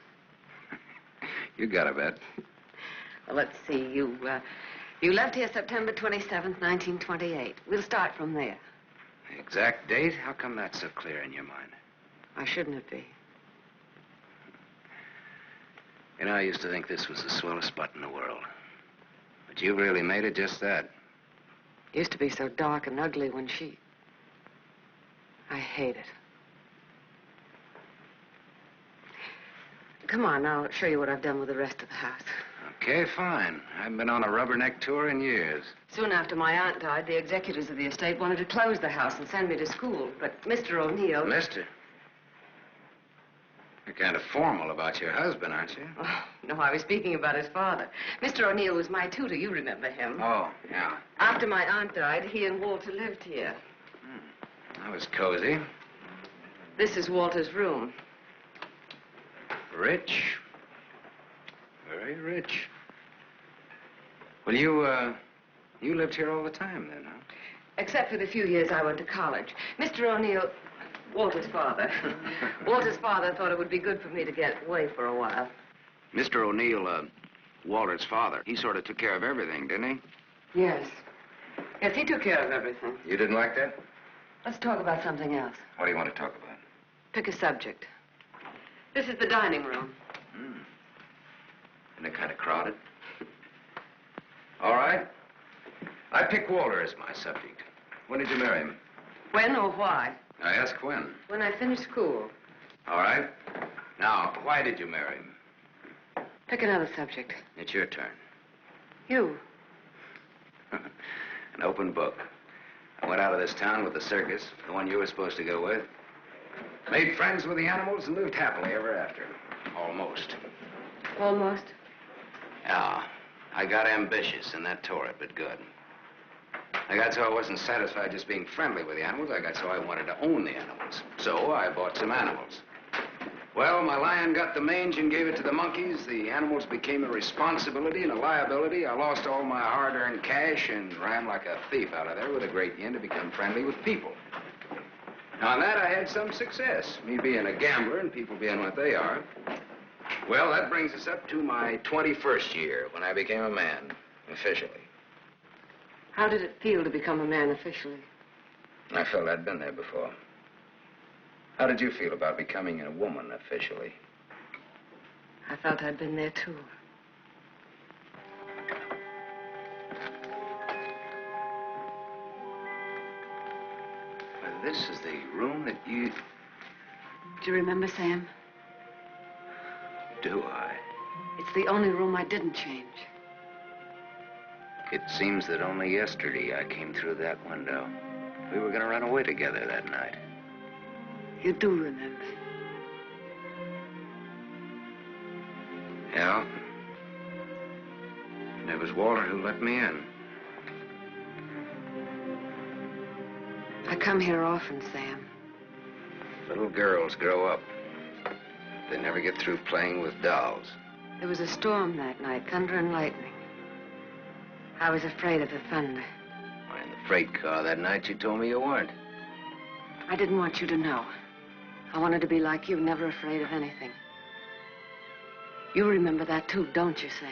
You got a bet. Well, let's see. You left here September 27th, 1928. We'll start from there. The exact date? How come that's so clear in your mind? Why shouldn't it be? You know, I used to think this was the swellest spot in the world. But you really made it just that. It used to be so dark and ugly when she... I hate it. Come on, I'll show you what I've done with the rest of the house. Okay, fine. I haven't been on a rubberneck tour in years. Soon after my aunt died, the executors of the estate wanted to close the house and send me to school. But Mr. O'Neill... Mister? You're kind of formal about your husband, aren't you? Oh, no, I was speaking about his father. Mr. O'Neill was my tutor. You remember him. Oh, yeah. After my aunt died, he and Walter lived here. That was cozy. This is Walter's room. Rich. Very rich. Well, you lived here all the time then, huh? Except for the few years I went to college. Mr. O'Neill, Walter's father. Walter's father thought it would be good for me to get away for a while. Mr. O'Neill, Walter's father, he sort of took care of everything, didn't he? Yes. Yes, he took care of everything. You didn't like that? Let's talk about something else. What do you want to talk about? Pick a subject. This is the dining room. Isn't it kind of crowded? All right. I pick Walter as my subject. When did you marry him? When or why? I ask when. When I finished school. All right. Now, why did you marry him? Pick another subject. It's your turn. You. An open book. I went out of this town with the circus, the one you were supposed to go with. Made friends with the animals and lived happily ever after. Almost. Almost? Yeah. I got ambitious, and that tore it, but good. I got so I wasn't satisfied just being friendly with the animals. I got so I wanted to own the animals. So I bought some animals. Well, my lion got the mange and gave it to the monkeys. The animals became a responsibility and a liability. I lost all my hard-earned cash and ran like a thief out of there with a great yen to become friendly with people. Now, on that, I had some success, me being a gambler and people being what they are. Well, that brings us up to my 21st year, when I became a man, officially. How did it feel to become a man officially? I felt I'd been there before. How did you feel about becoming a woman officially? I felt I'd been there, too. Well, this is the room that you... Do you remember, Sam? Do I? It's the only room I didn't change. It seems that only yesterday I came through that window. We were going to run away together that night. You do remember. Yeah. And it was Walter who let me in. I come here often, Sam. Little girls grow up. They never get through playing with dolls. There was a storm that night, thunder and lightning. I was afraid of the thunder. Why, in the freight car that night, you told me you weren't. I didn't want you to know. I wanted to be like you, never afraid of anything. You remember that too, don't you, Sam?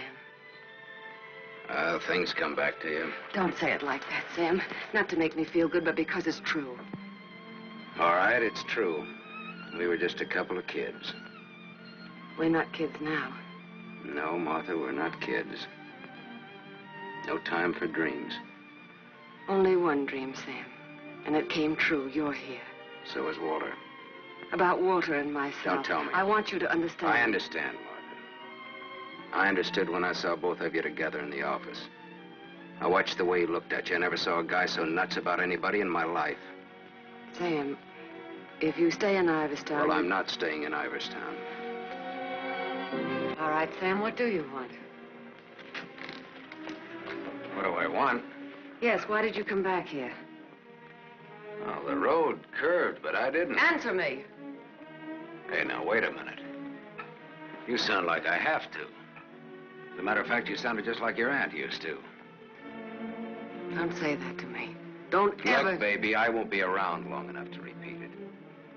Things come back to you. Don't say it like that, Sam. Not to make me feel good, but because it's true. All right, it's true. We were just a couple of kids. We're not kids now. No, Martha, we're not kids. No time for dreams. Only one dream, Sam. And it came true. You're here. So is Walter. About Walter and myself. Don't tell me. I want you to understand. I understand, Martha. I understood when I saw both of you together in the office. I watched the way he looked at you. I never saw a guy so nuts about anybody in my life. Sam, if you stay in Iverstown... Well, I'm not staying in Iverstown. All right, Sam, what do you want? What do I want? Yes, why did you come back here? Well, the road curved, but I didn't. Answer me. Hey, now, wait a minute. You sound like I have to. As a matter of fact, you sounded just like your aunt used to. Don't say that to me. Don't ever... Look, baby, I won't be around long enough to repeat it.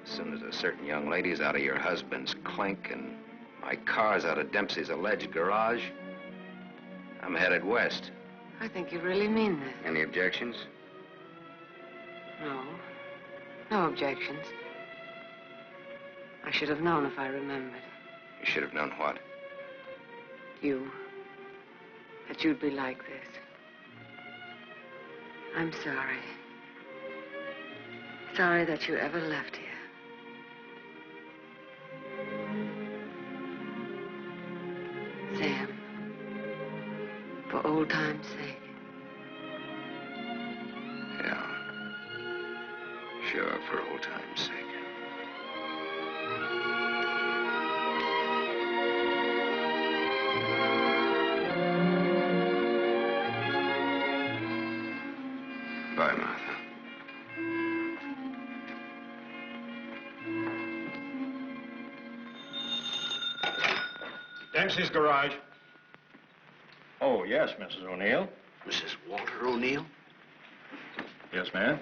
As soon as a certain young lady's out of your husband's clink and my car's out of Dempsey's alleged garage, I'm headed west. I think you really mean this. Any objections? No. No objections. I should have known if I remembered. You should have known what? You. That you'd be like this. I'm sorry. Sorry that you ever left here. Sam, for old time's sake. Yeah. Sure, for old time's sake. Bye, Martha. Dempsey's garage. Oh, yes, Mrs. O'Neill. Mrs. Walter O'Neill? Yes, ma'am.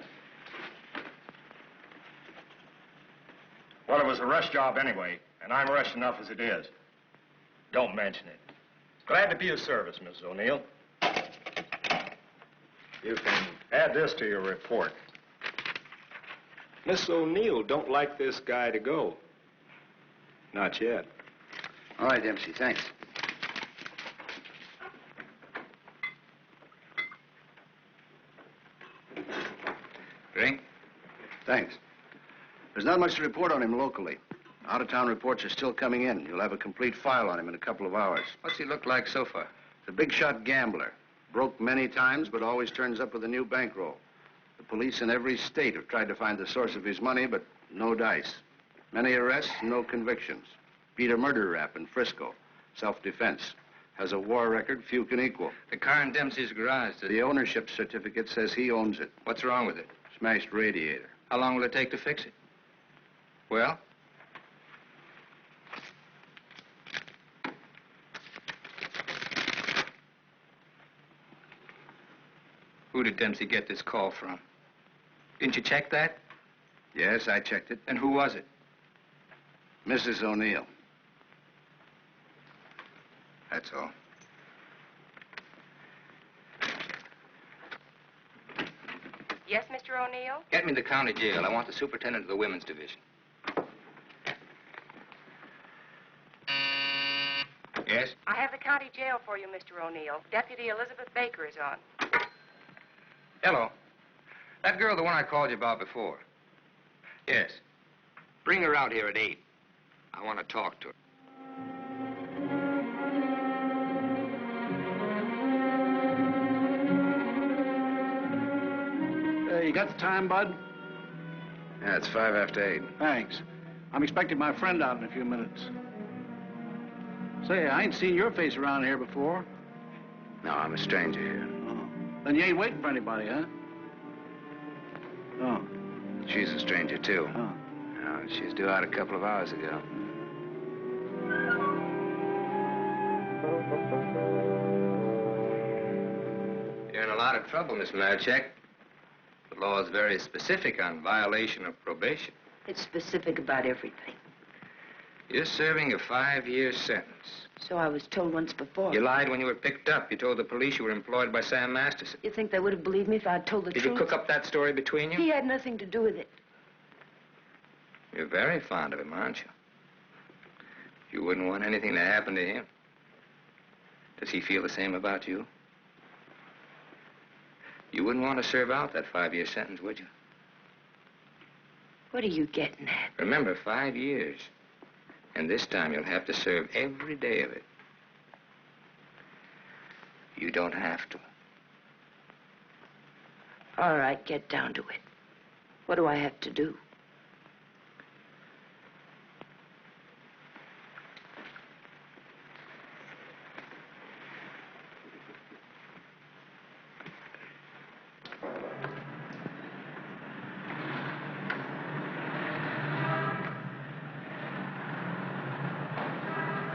Well, it was a rush job anyway, and I'm rushed enough as it is. Don't mention it. Glad to be of service, Mrs. O'Neill. You can add this to your report. Miss O'Neill don't like this guy to go. Not yet. All right, Dempsey, thanks. Drink? Thanks. There's not much to report on him locally. Out-of-town reports are still coming in. You'll have a complete file on him in a couple of hours. What's he look like so far? He's a big-shot gambler. Broke many times, but always turns up with a new bankroll. The police in every state have tried to find the source of his money, but no dice. Many arrests, no convictions. Beat a murder rap in Frisco. Self-defense. Has a war record few can equal. The car in Dempsey's garage. The ownership certificate says he owns it. What's wrong with it? Smashed radiator. How long will it take to fix it? Well? Who did Dempsey get this call from? Didn't you check that? Yes, I checked it. And who was it? Mrs. O'Neill. That's all. Yes, Mr. O'Neill? Get me the county jail. I want the superintendent of the women's division. Yes? I have the county jail for you, Mr. O'Neill. Deputy Elizabeth Baker is on. Hello. That girl, the one I called you about before. Yes. Bring her out here at 8. I want to talk to her. got the time, Bud? Yeah, it's 5 after 8. Thanks. I'm expecting my friend out in a few minutes. Say, I ain't seen your face around here before. No, I'm a stranger here. Oh. Then you ain't waiting for anybody, huh? Oh. She's a stranger, too. Oh. She's due out a couple of hours ago. You're in a lot of trouble, Miss Marchek. The law is very specific on violation of probation. It's specific about everything. You're serving a 5-year sentence. So I was told once before. You lied when you were picked up. You told the police you were employed by Sam Masterson. You think they would have believed me if I'd told the Did truth? you cook up that story between you? He had nothing to do with it. You're very fond of him, aren't you? You wouldn't want anything to happen to him. Does he feel the same about you? You wouldn't want to serve out that 5-year sentence, would you? What are you getting at? Remember, 5 years. And this time you'll have to serve every day of it. You don't have to. All right, get down to it. What do I have to do?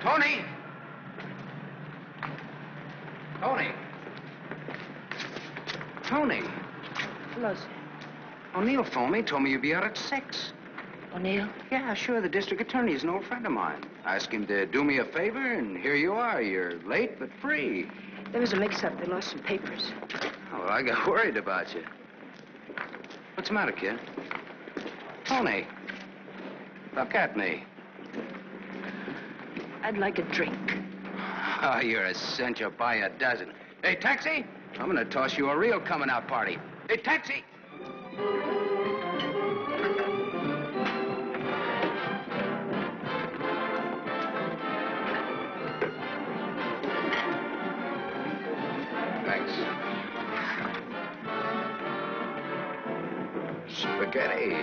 Tony! Tony! Tony! Hello, sir. O'Neill phoned me, told me you'd be out at 6. O'Neill? Yeah, sure. The district attorney is an old friend of mine. I asked him to do me a favor, and here you are. You're late, but free. There was a mix-up. They lost some papers. Oh, well, I got worried about you. What's the matter, kid? Tony! Look at me. I'd like a drink. Oh, you're a cinch. You'll buy a dozen. Hey, taxi! I'm gonna toss you a real coming-out party. Hey, taxi! Thanks. Spaghetti.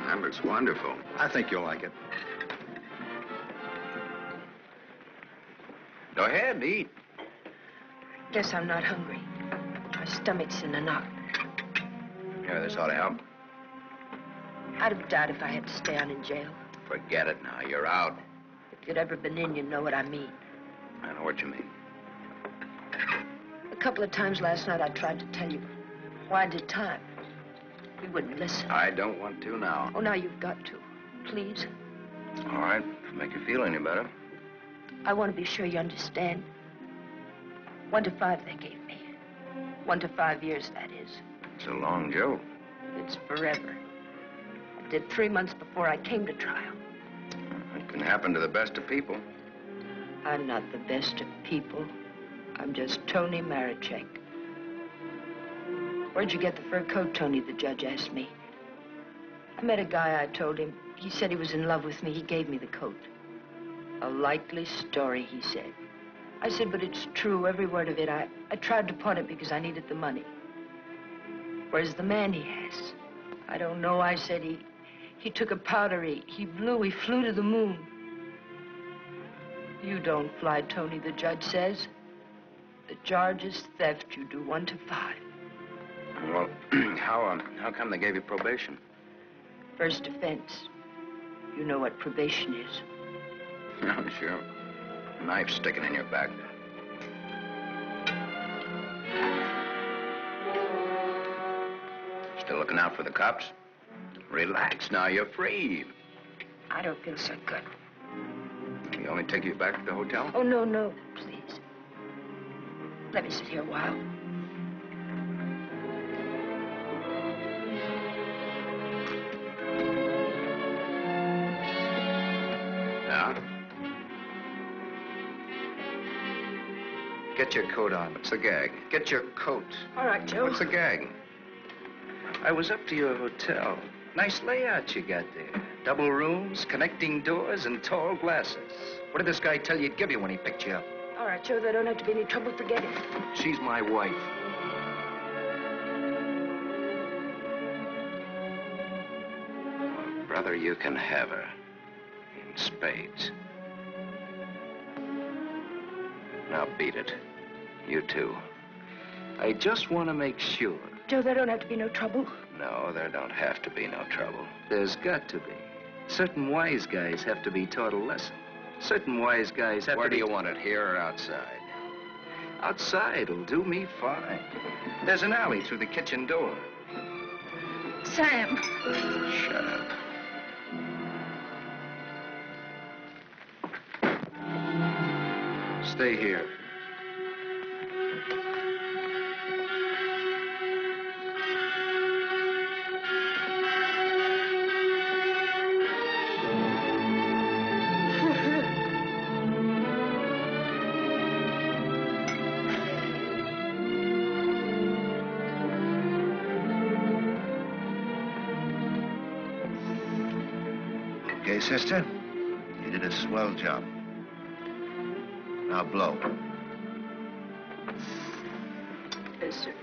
That looks wonderful. I think you'll like it. Go ahead, eat. Guess I'm not hungry. My stomach's in a knot. Here, this ought to help. I'd have died if I had to stay on in jail. Forget it now. You're out. If you'd ever been in, you'd know what I mean. I know what you mean. A couple of times last night I tried to tell you. Why did time? You wouldn't listen. I don't want to now. Oh, now you've got to. Please. All right, if it make you feel any better. I want to be sure you understand. 1 to 5 they gave me. 1 to 5 years, that is. It's a long joke. It's forever. I did 3 months before I came to trial. It can happen to the best of people. I'm not the best of people. I'm just Tony Marachek. Where'd you get the fur coat, Tony? The judge asked me. I met a guy, I told him. He said he was in love with me. He gave me the coat. A likely story, he said. I said, but it's true, every word of it. I tried to pawn it because I needed the money. Where's the man he has? I don't know, I said. He took a powder, he flew to the moon. You don't fly, Tony, the judge says. The charge is theft. You do 1 to 5. Well, how come they gave you probation? First offense. You know what probation is. Oh, sure. A knife sticking in your back. Still looking out for the cops? Relax now, you're free. I don't feel so good. You want me to take you back to the hotel? Oh, no, please. Let me sit here a while. Yeah? Get your coat on. What's the gag? Get your coat. All right, Joe. What's the gag? I was up to your hotel. Nice layout you got there. Double rooms, connecting doors, and tall glasses. What did this guy tell you he'd give you when he picked you up? All right, Joe. There don't have to be any trouble. Forget it. She's my wife. Well, brother, you can have her. In spades. Now beat it. You too. I just want to make sure. Joe, there don't have to be no trouble. No, there don't have to be no trouble. There's got to be. Certain wise guys have to be taught a lesson. Certain wise guys have to be... Where do you want it, here or outside? Outside'll do me fine. There's an alley through the kitchen door. Sam. Shut up. Stay here. Okay, sister? You did a swell job. Now blow. Yes, sir.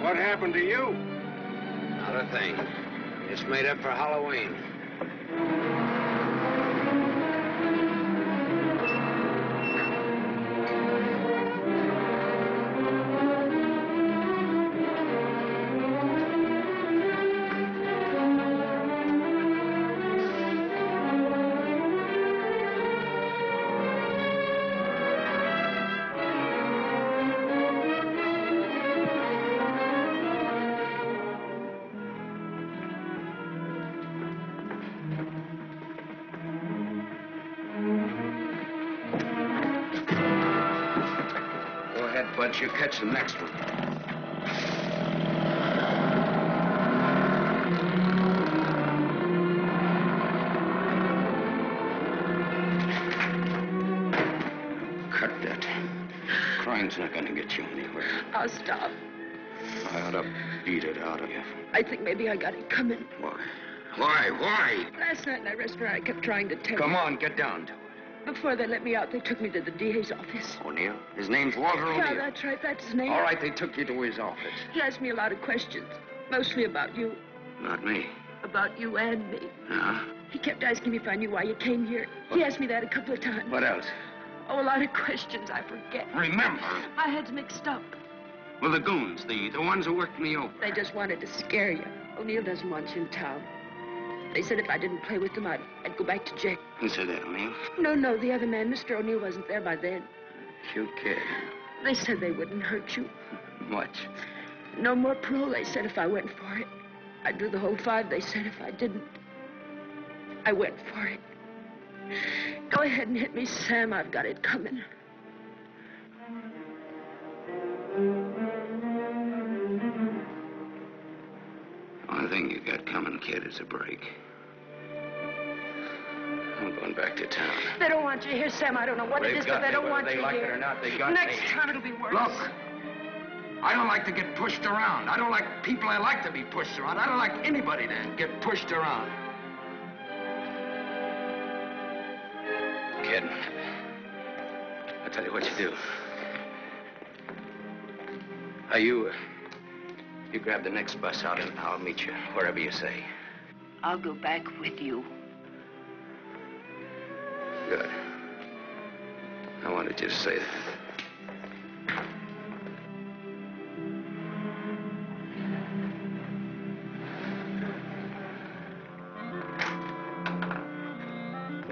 What happened to you? Not a thing. It's made up for Halloween. Bud, you catch the next one. Cut that. Crime's not gonna get you anywhere. I'll stop. I ought to beat it out of you. I think maybe I got it coming. Why? Why? Last night in that restaurant, I kept trying to tell Come you. on, get down to it. Before they let me out, they took me to the DA's office. O'Neill? His name's Walter O'Neill. Yeah, that's right. That's his name. All right, they took you to his office. He asked me a lot of questions, mostly about you. Not me. About you and me. Yeah? He kept asking me if I knew why you came here. He asked me that a couple of times. What else? Oh, a lot of questions I forget. Remember. I had mixed up. Well, the goons, the ones who worked me over. They just wanted to scare you. O'Neill doesn't want you in town. They said if I didn't play with them, I'd go back to jail. Who said that, O'Neill? No, the other man. Mr. O'Neill wasn't there by then. Cute kid. They said they wouldn't hurt you. Much. No more parole, they said, if I went for it. I'd do the whole 5 they said if I didn't. I went for it. Go ahead and hit me, Sam. I've got it coming. Only thing you got coming, kid, is a break. I'm going back to town. They don't want you here, Sam. I don't know what it is, but they don't want you here. Whether they like it or not, they got Next me. time it'll be worse. Look, I don't like to get pushed around. I don't like people I like to be pushed around. I don't like anybody to get pushed around. Kid, I'll tell you what you do. You grab the next bus out and I'll meet you wherever you say. I'll go back with you. Good. I wanted you to say that.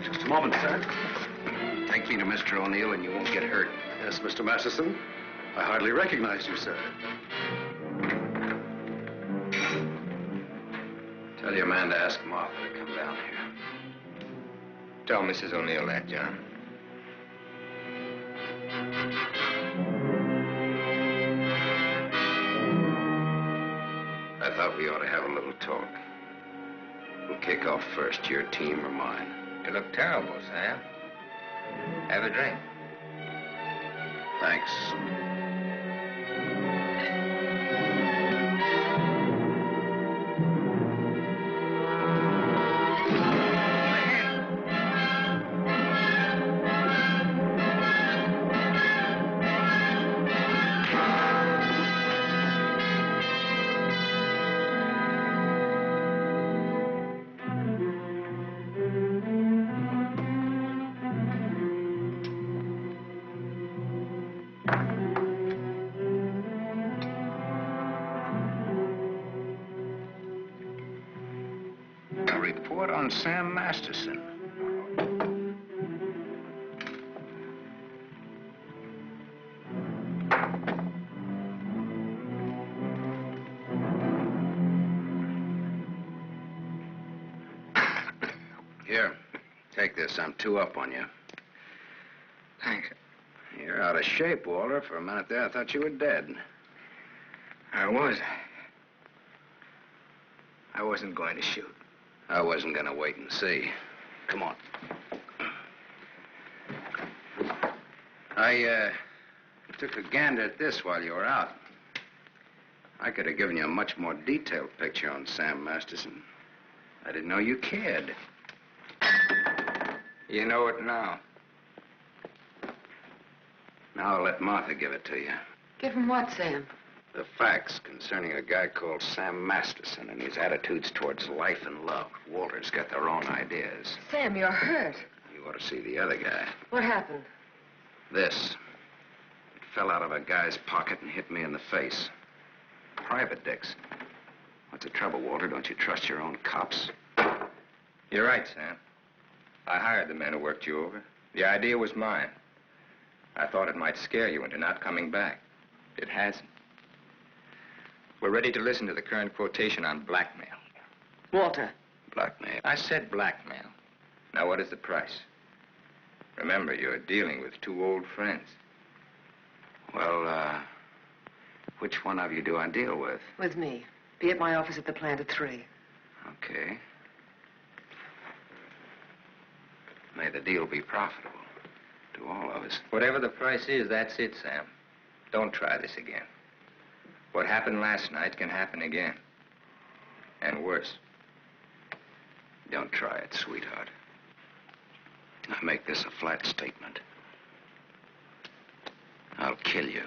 Just a moment, sir. Take me to Mr. O'Neill and you won't get hurt. Yes, Mr. Masterson. I hardly recognize you, sir. Tell your man to ask Martha to come down here. Tell Mrs. O'Neill that, John. I thought we ought to have a little talk. Who'll kick off first, your team or mine? You look terrible, Sam. Have a drink. Thanks. A report on Sam Masterson. Here, take this. I'm 2 up on you. Thanks. You're out of shape, Walter. For a minute there, I thought you were dead. I was. I wasn't going to shoot. I wasn't going to wait and see. Come on. I took a gander at this while you were out. I could have given you a much more detailed picture on Sam Masterson. I didn't know you cared. You know it now. Now I'll let Martha give it to you. Give him what, Sam? The facts concerning a guy called Sam Masterson and his attitudes towards life and love. Walter's got their own ideas. Sam, you're hurt. You ought to see the other guy. What happened? This. It fell out of a guy's pocket and hit me in the face. Private dicks. What's the trouble, Walter? Don't you trust your own cops? You're right, Sam. I hired the men who worked you over. The idea was mine. I thought it might scare you into not coming back. It hasn't. We're ready to listen to the current quotation on blackmail. Walter. Blackmail? I said blackmail. Now, what is the price? Remember, you're dealing with 2 old friends. Well, which one of you do I deal with? With me. Be at my office at the plant at 3. Okay. May the deal be profitable to all of us. Whatever the price is, that's it, Sam. Don't try this again. What happened last night can happen again. And worse. Don't try it, sweetheart. I make this a flat statement. I'll kill you.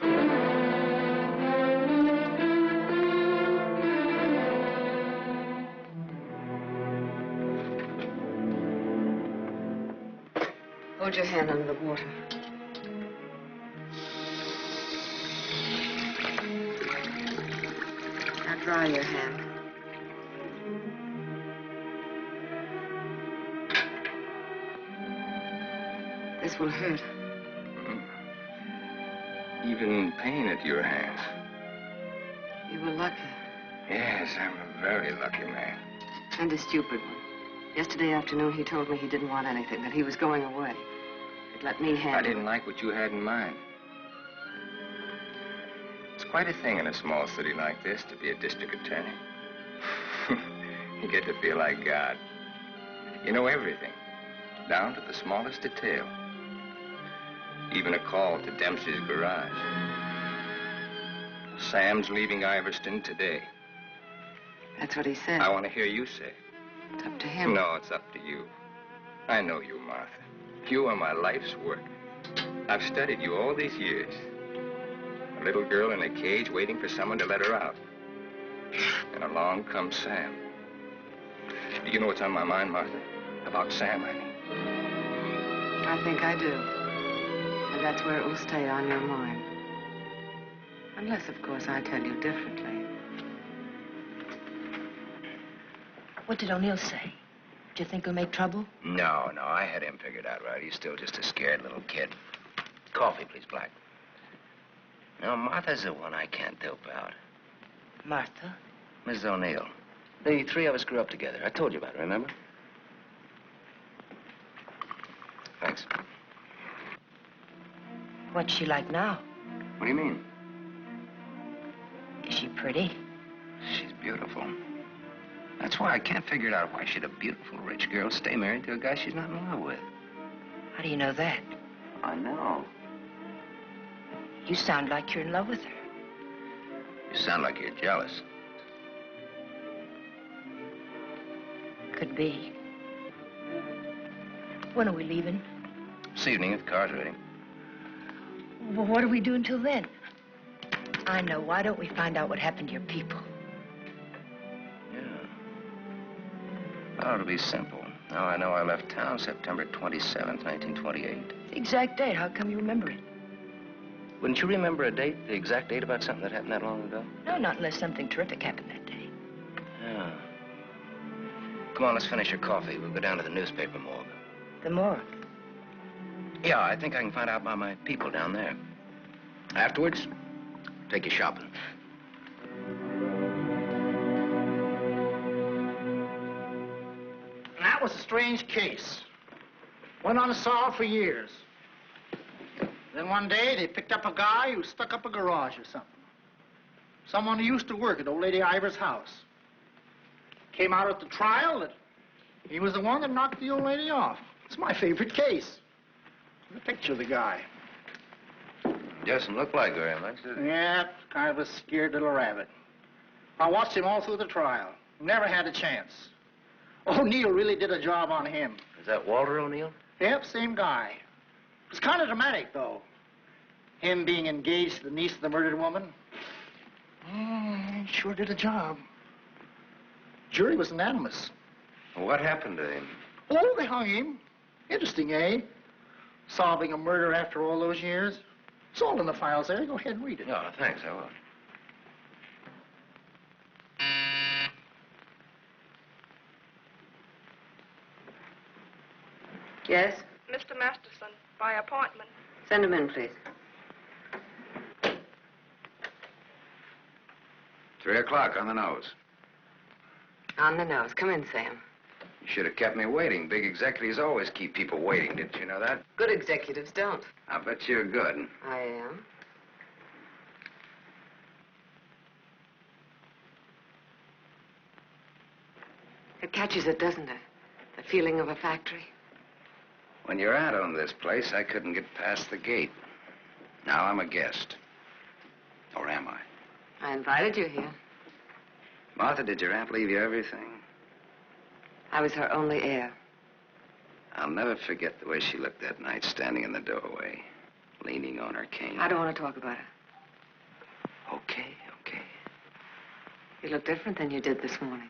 Hold your hand under the water. Now dry your hand. This will hurt. Even in pain at your hands. You were lucky. Yes, I'm a very lucky man. And a stupid one. Yesterday afternoon, he told me he didn't want anything, that he was going away. He'd let me handle it. I didn't like what you had in mind. It's quite a thing in a small city like this to be a district attorney. You get to feel like God. You know everything, down to the smallest detail. Even a call to Dempsey's garage. Sam's leaving Iverston today. That's what he said. I want to hear you say it. It's up to him. No, it's up to you. I know you, Martha. You are my life's work. I've studied you all these years. A little girl in a cage waiting for someone to let her out. And along comes Sam. Do you know what's on my mind, Martha? About Sam, I mean. I think I do. And that's where it will stay on your mind. Unless, of course, I tell you differently. What did O'Neill say? Do you think he'll make trouble? No, I had him figured out right. He's still just a scared little kid. Coffee, please, Black. No, Martha's the one I can't dope out. Martha? Mrs. O'Neill. The three of us grew up together. I told you about it, remember? Thanks. What's she like now? What do you mean? Is she pretty? She's beautiful. That's why I can't figure it out why should a beautiful rich girl stay married to a guy she's not in love with. How do you know that? I know. You sound like you're in love with her. You sound like you're jealous. Could be. When are we leaving? This evening if the car's ready. Well, what do we do until then? I know. Why don't we find out what happened to your people? Oh, it'll be simple. Now I know I left town September 27th, 1928. The exact date. How come you remember it? Wouldn't you remember a date, the exact date about something that happened that long ago? No, not unless something terrific happened that day. Yeah. Come on, let's finish your coffee. We'll go down to the newspaper morgue. The morgue? Yeah, I think I can find out about my people down there. Afterwards, take you shopping. That was a strange case. Went unsolved for years. Then one day, they picked up a guy who stuck up a garage or something. Someone who used to work at old lady Ivers' house. Came out at the trial that he was the one that knocked the old lady off. It's my favorite case. The picture of the guy. Doesn't look like very much, does it? Yeah, kind of a scared little rabbit. I watched him all through the trial. Never had a chance. O'Neill really did a job on him. Is that Walter O'Neill? Yep, same guy. It was kind of dramatic, though. Him being engaged to the niece of the murdered woman. He sure did a job. Jury was unanimous. What happened to him? Oh, they hung him. Interesting, eh? Solving a murder after all those years. It's all in the files there. Go ahead and read it. No, thanks, I will. Yes? Mr. Masterson, by appointment. Send him in, please. 3 o'clock on the nose. On the nose. Come in, Sam. You should have kept me waiting. Big executives always keep people waiting. Didn't you know that? Good executives don't. I bet you're good. I am. It catches it, doesn't it? The feeling of a factory. When you're out on this place, I couldn't get past the gate. Now I'm a guest. Or am I? I invited you here. Martha, did your aunt leave you everything? I was her only heir. I'll never forget the way she looked that night, standing in the doorway, leaning on her cane. I don't want to talk about it. Okay. You look different than you did this morning.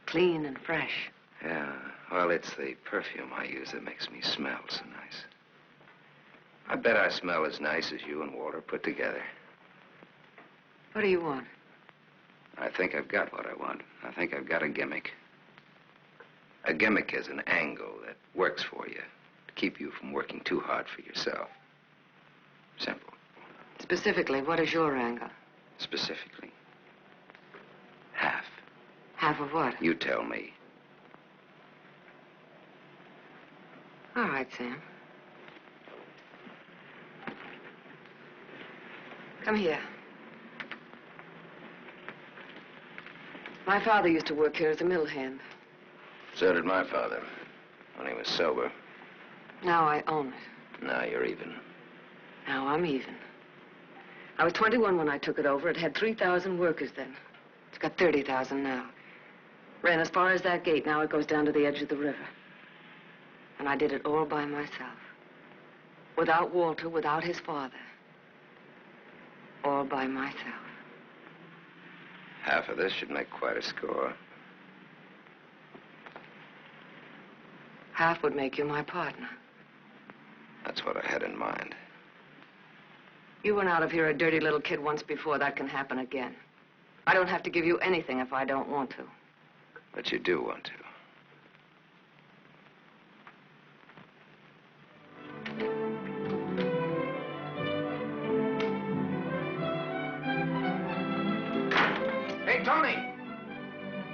Clean and fresh. Yeah, well, it's the perfume I use that makes me smell so nice. I bet I smell as nice as you and Walter put together. What do you want? I think I've got what I want. I think I've got a gimmick. A gimmick is an angle that works for you to keep you from working too hard for yourself. Simple. Specifically, what is your angle? Specifically. Half of what? You tell me. All right, Sam. Come here. My father used to work here as a mill hand. So did my father, when he was sober. Now I own it. Now you're even. Now I'm even. I was 21 when I took it over. It had 3,000 workers then. It's got 30,000 now. Ran as far as that gate. Now it goes down to the edge of the river. And I did it all by myself. Without Walter, without his father. All by myself. Half of this should make quite a score. Half would make you my partner. That's what I had in mind. You went out of here a dirty little kid once before. That can happen again. I don't have to give you anything if I don't want to. But you do want to. Hey, Tony!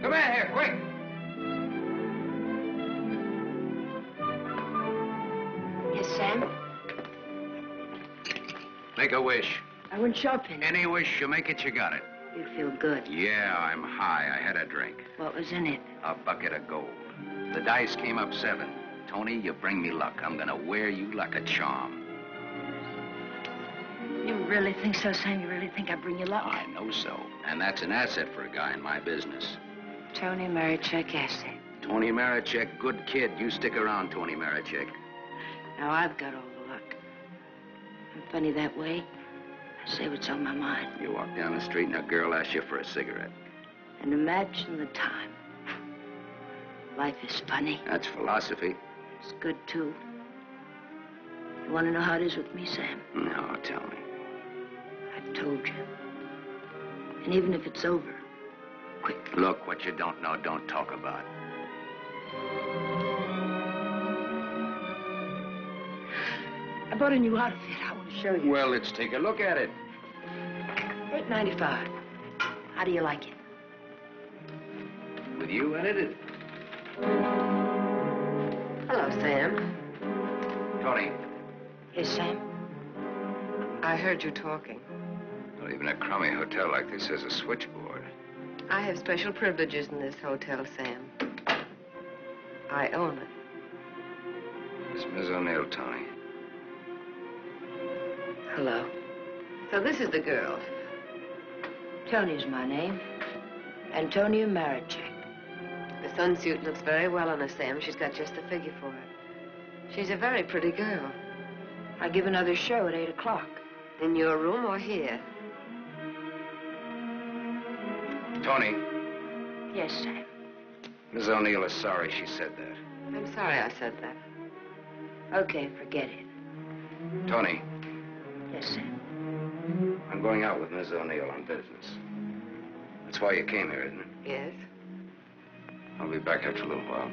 Come in here, quick! Yes, Sam? Make a wish. I went shopping. Any wish, you make it, you got it. You feel good. Yeah, I'm high. I had a drink. What was in it? A bucket of gold. The dice came up 7. Tony, you bring me luck. I'm gonna wear you like a charm. You really think so, Sam? You really think I bring you luck? I know so. And that's an asset for a guy in my business. Tony Marichek asset. Tony Marichek, good kid. You stick around, Tony Marichek. Now I've got all the luck. I'm funny that way. I say what's on my mind. You walk down the street and a girl asks you for a cigarette. And imagine the time. Life is funny. That's philosophy. It's good, too. You want to know how it is with me, Sam? No, tell me. I've told you. And even if it's over, quick. Look, what you don't know, don't talk about. I bought a new outfit. I want to show you. Well, let's take a look at it. $8.95. How do you like it? With you in it? Hello, Sam. Tony. Yes, Sam? I heard you talking. Well, even a crummy hotel like this has a switchboard. I have special privileges in this hotel, Sam. I own it. It's Miss O'Neill, Tony. Hello. So this is the girl. Tony's my name. Antonia Marichek. The sunsuit looks very well on her, Sam. She's got just the figure for it. She's a very pretty girl. I give another show at 8 o'clock. In your room or here? Tony. Yes, Sam. Miss O'Neill is sorry she said that. I'm sorry I said that. Okay, forget it. Tony. Yes, Sam. I'm going out with Miss O'Neill on business. That's why you came here, isn't it? Yes. I'll be back after a little while.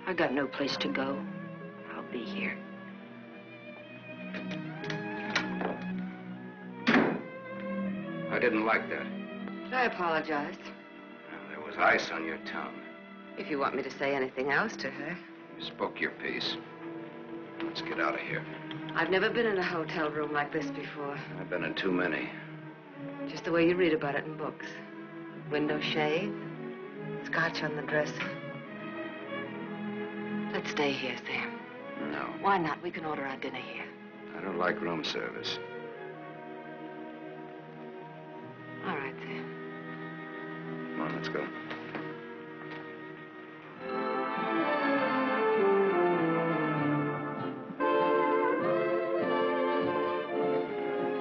I got no place to go. I'll be here. I didn't like that. I apologize. There was ice on your tongue. If you want me to say anything else to her. You spoke your piece. Let's get out of here. I've never been in a hotel room like this before. I've been in too many. Just the way you read about it in books. Window shade, scotch on the dresser. Let's stay here, Sam. No. Why not? We can order our dinner here. I don't like room service. All right, Sam. Come on, let's go.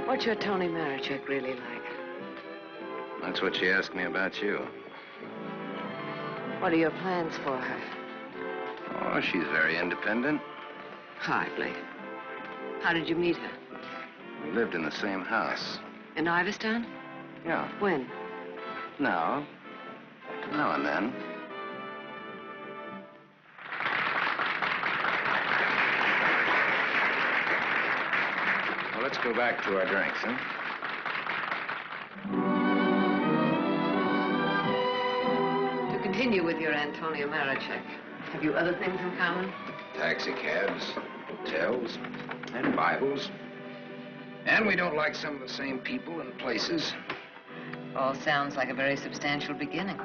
What's your Tony Marichek really like? That's what she asked me about you. What are your plans for her? Oh, she's very independent. Hardly. How did you meet her? We lived in the same house. In Iverstown? Yeah. When? Now and then. Well, let's go back to our drinks, huh? continue with your Antonia Marichek. Have you other things in common? Taxicabs, hotels, and Bibles. And we don't like some of the same people and places. All sounds like a very substantial beginning.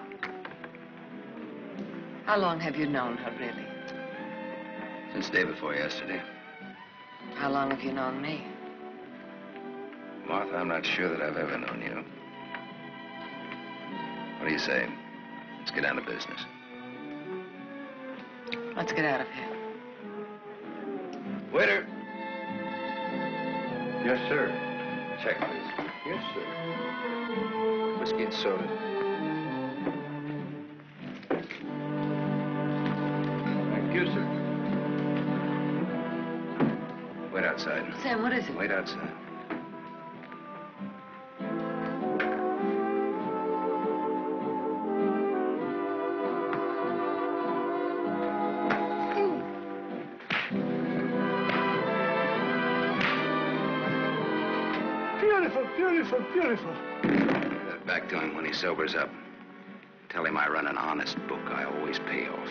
How long have you known her, really? Since day before yesterday. How long have you known me? Martha, I'm not sure that I've ever known you. What do you say? Let's get down to business. Let's get out of here. Waiter. Yes, sir. Check, please. Yes, sir. Whiskey and soda. Thank you, sir. Wait outside. Sam, what is it? Wait outside. Beautiful, beautiful. Get it back to him when he sobers up. Tell him I run an honest book. I always pay off.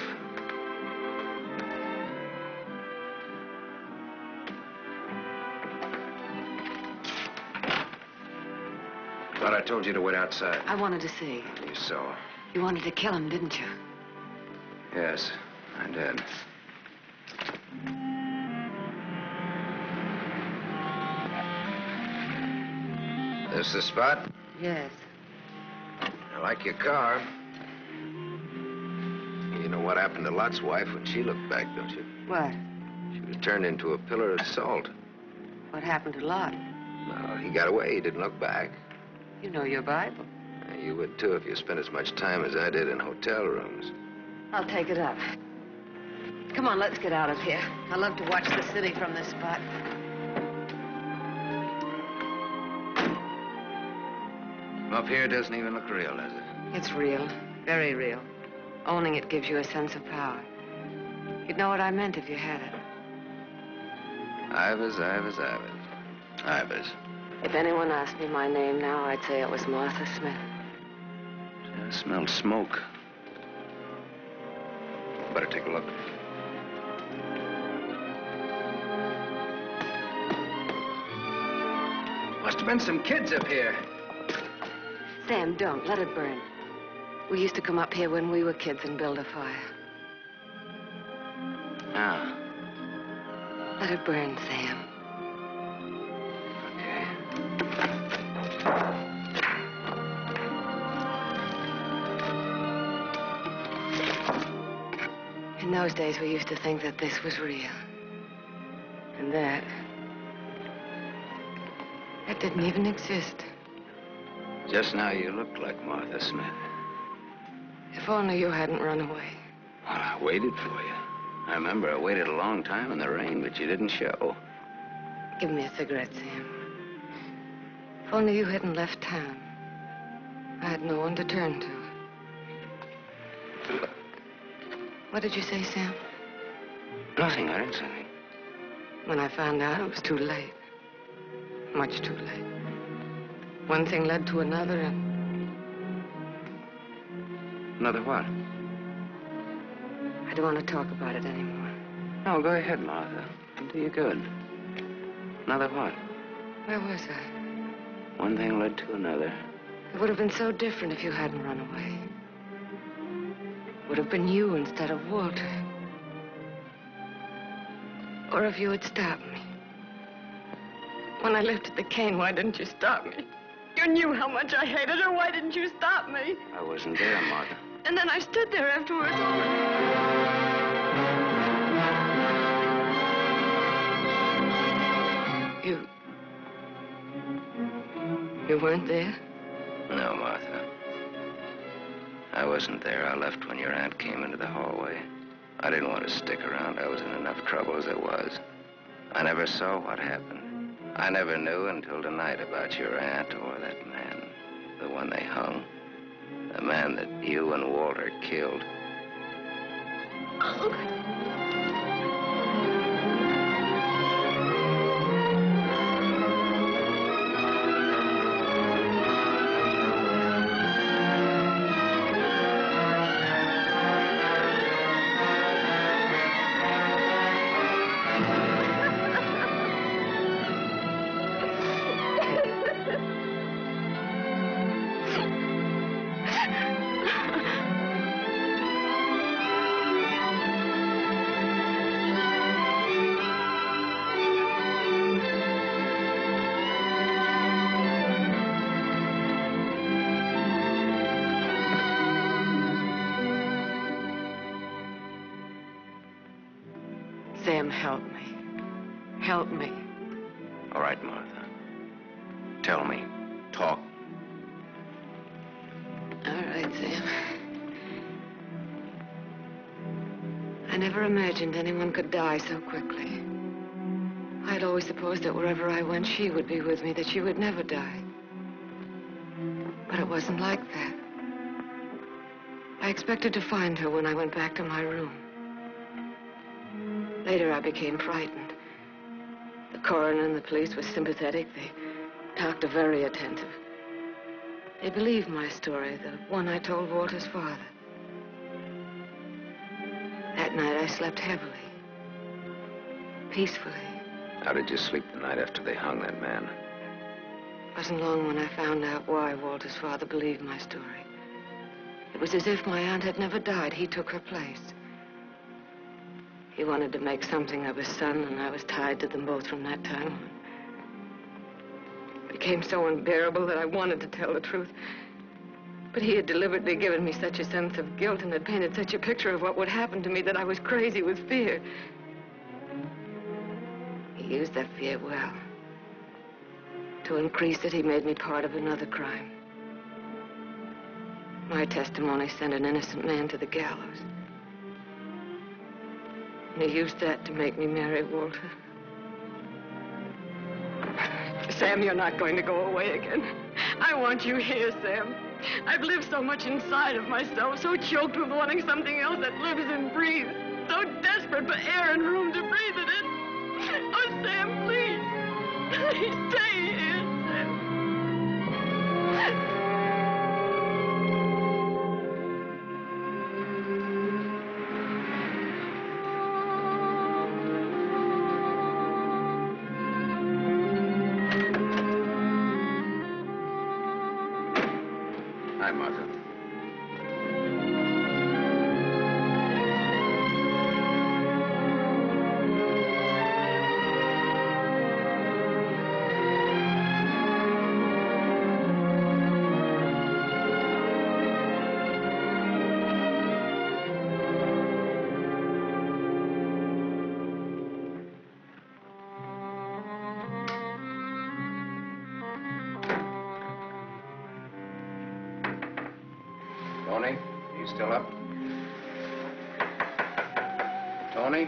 Thought I told you to wait outside. I wanted to see. You saw. You wanted to kill him, didn't you? Yes, I did. This the spot? Yes. I like your car. You know what happened to Lot's wife when she looked back, don't you? What? She was turned into a pillar of salt. What happened to Lot? No, he got away. He didn't look back. You know your Bible. You would, too, if you spent as much time as I did in hotel rooms. I'll take it up. Come on, let's get out of here. I love to watch the city from this spot. Up here doesn't even look real, does it? It's real. Very real. Owning it gives you a sense of power. You'd know what I meant if you had it. Ivers, Ivers, Ivers. Ivers. If anyone asked me my name now, I'd say it was Martha Smith. I smelled smoke. Better take a look. Must have been some kids up here. Sam, don't. Let it burn. We used to come up here when we were kids and build a fire. Ah. Let it burn, Sam. In those days, we used to think that this was real. And that didn't even exist. Just now you looked like Martha Smith. If only you hadn't run away. Well, I waited for you. I remember I waited a long time in the rain, but you didn't show. Give me a cigarette, Sam. If only you hadn't left town. I had no one to turn to. What did you say, Sam? Nothing. I didn't say anything. When I found out, it was too late. Much too late. One thing led to another, and... Another what? I don't want to talk about it anymore. No, go ahead, Martha. It'll do you good. Another what? Where was I? One thing led to another. It would have been so different if you hadn't run away. It would have been you instead of Walter. Or if you had stopped me. When I lifted the cane, why didn't you stop me? You knew how much I hated her. Why didn't you stop me? I wasn't there, Martha. And then I stood there afterwards. You weren't there? No, Martha. I wasn't there. I left when your aunt came into the hallway. I didn't want to stick around. I was in enough trouble as it was. I never saw what happened. I never knew until tonight about your aunt or that man, the one they hung. The man that you and Walter killed. Sam, help me. Help me. All right, Martha. Tell me. Talk. All right, Sam. I never imagined anyone could die so quickly. I'd always supposed that wherever I went, she would be with me, that she would never die. But it wasn't like that. I expected to find her when I went back to my room. Later, I became frightened. The coroner and the police were sympathetic. They talked very attentive. They believed my story, the one I told Walter's father. That night, I slept heavily, peacefully. How did you sleep the night after they hung that man? It wasn't long when I found out why Walter's father believed my story. It was as if my aunt had never died. He took her place. He wanted to make something of his son, and I was tied to them both from that time on. It became so unbearable that I wanted to tell the truth. But he had deliberately given me such a sense of guilt and had painted such a picture of what would happen to me that I was crazy with fear. He used that fear well. To increase it, he made me part of another crime. My testimony sent an innocent man to the gallows. And he used that to make me marry Walter. Sam, you're not going to go away again. I want you here, Sam. I've lived so much inside of myself, so choked with wanting something else that lives and breathes, so desperate for air and room to breathe it in. Oh, Sam, please. Please stay here, Sam. Hi, Martha. Tony, are you still up? Tony?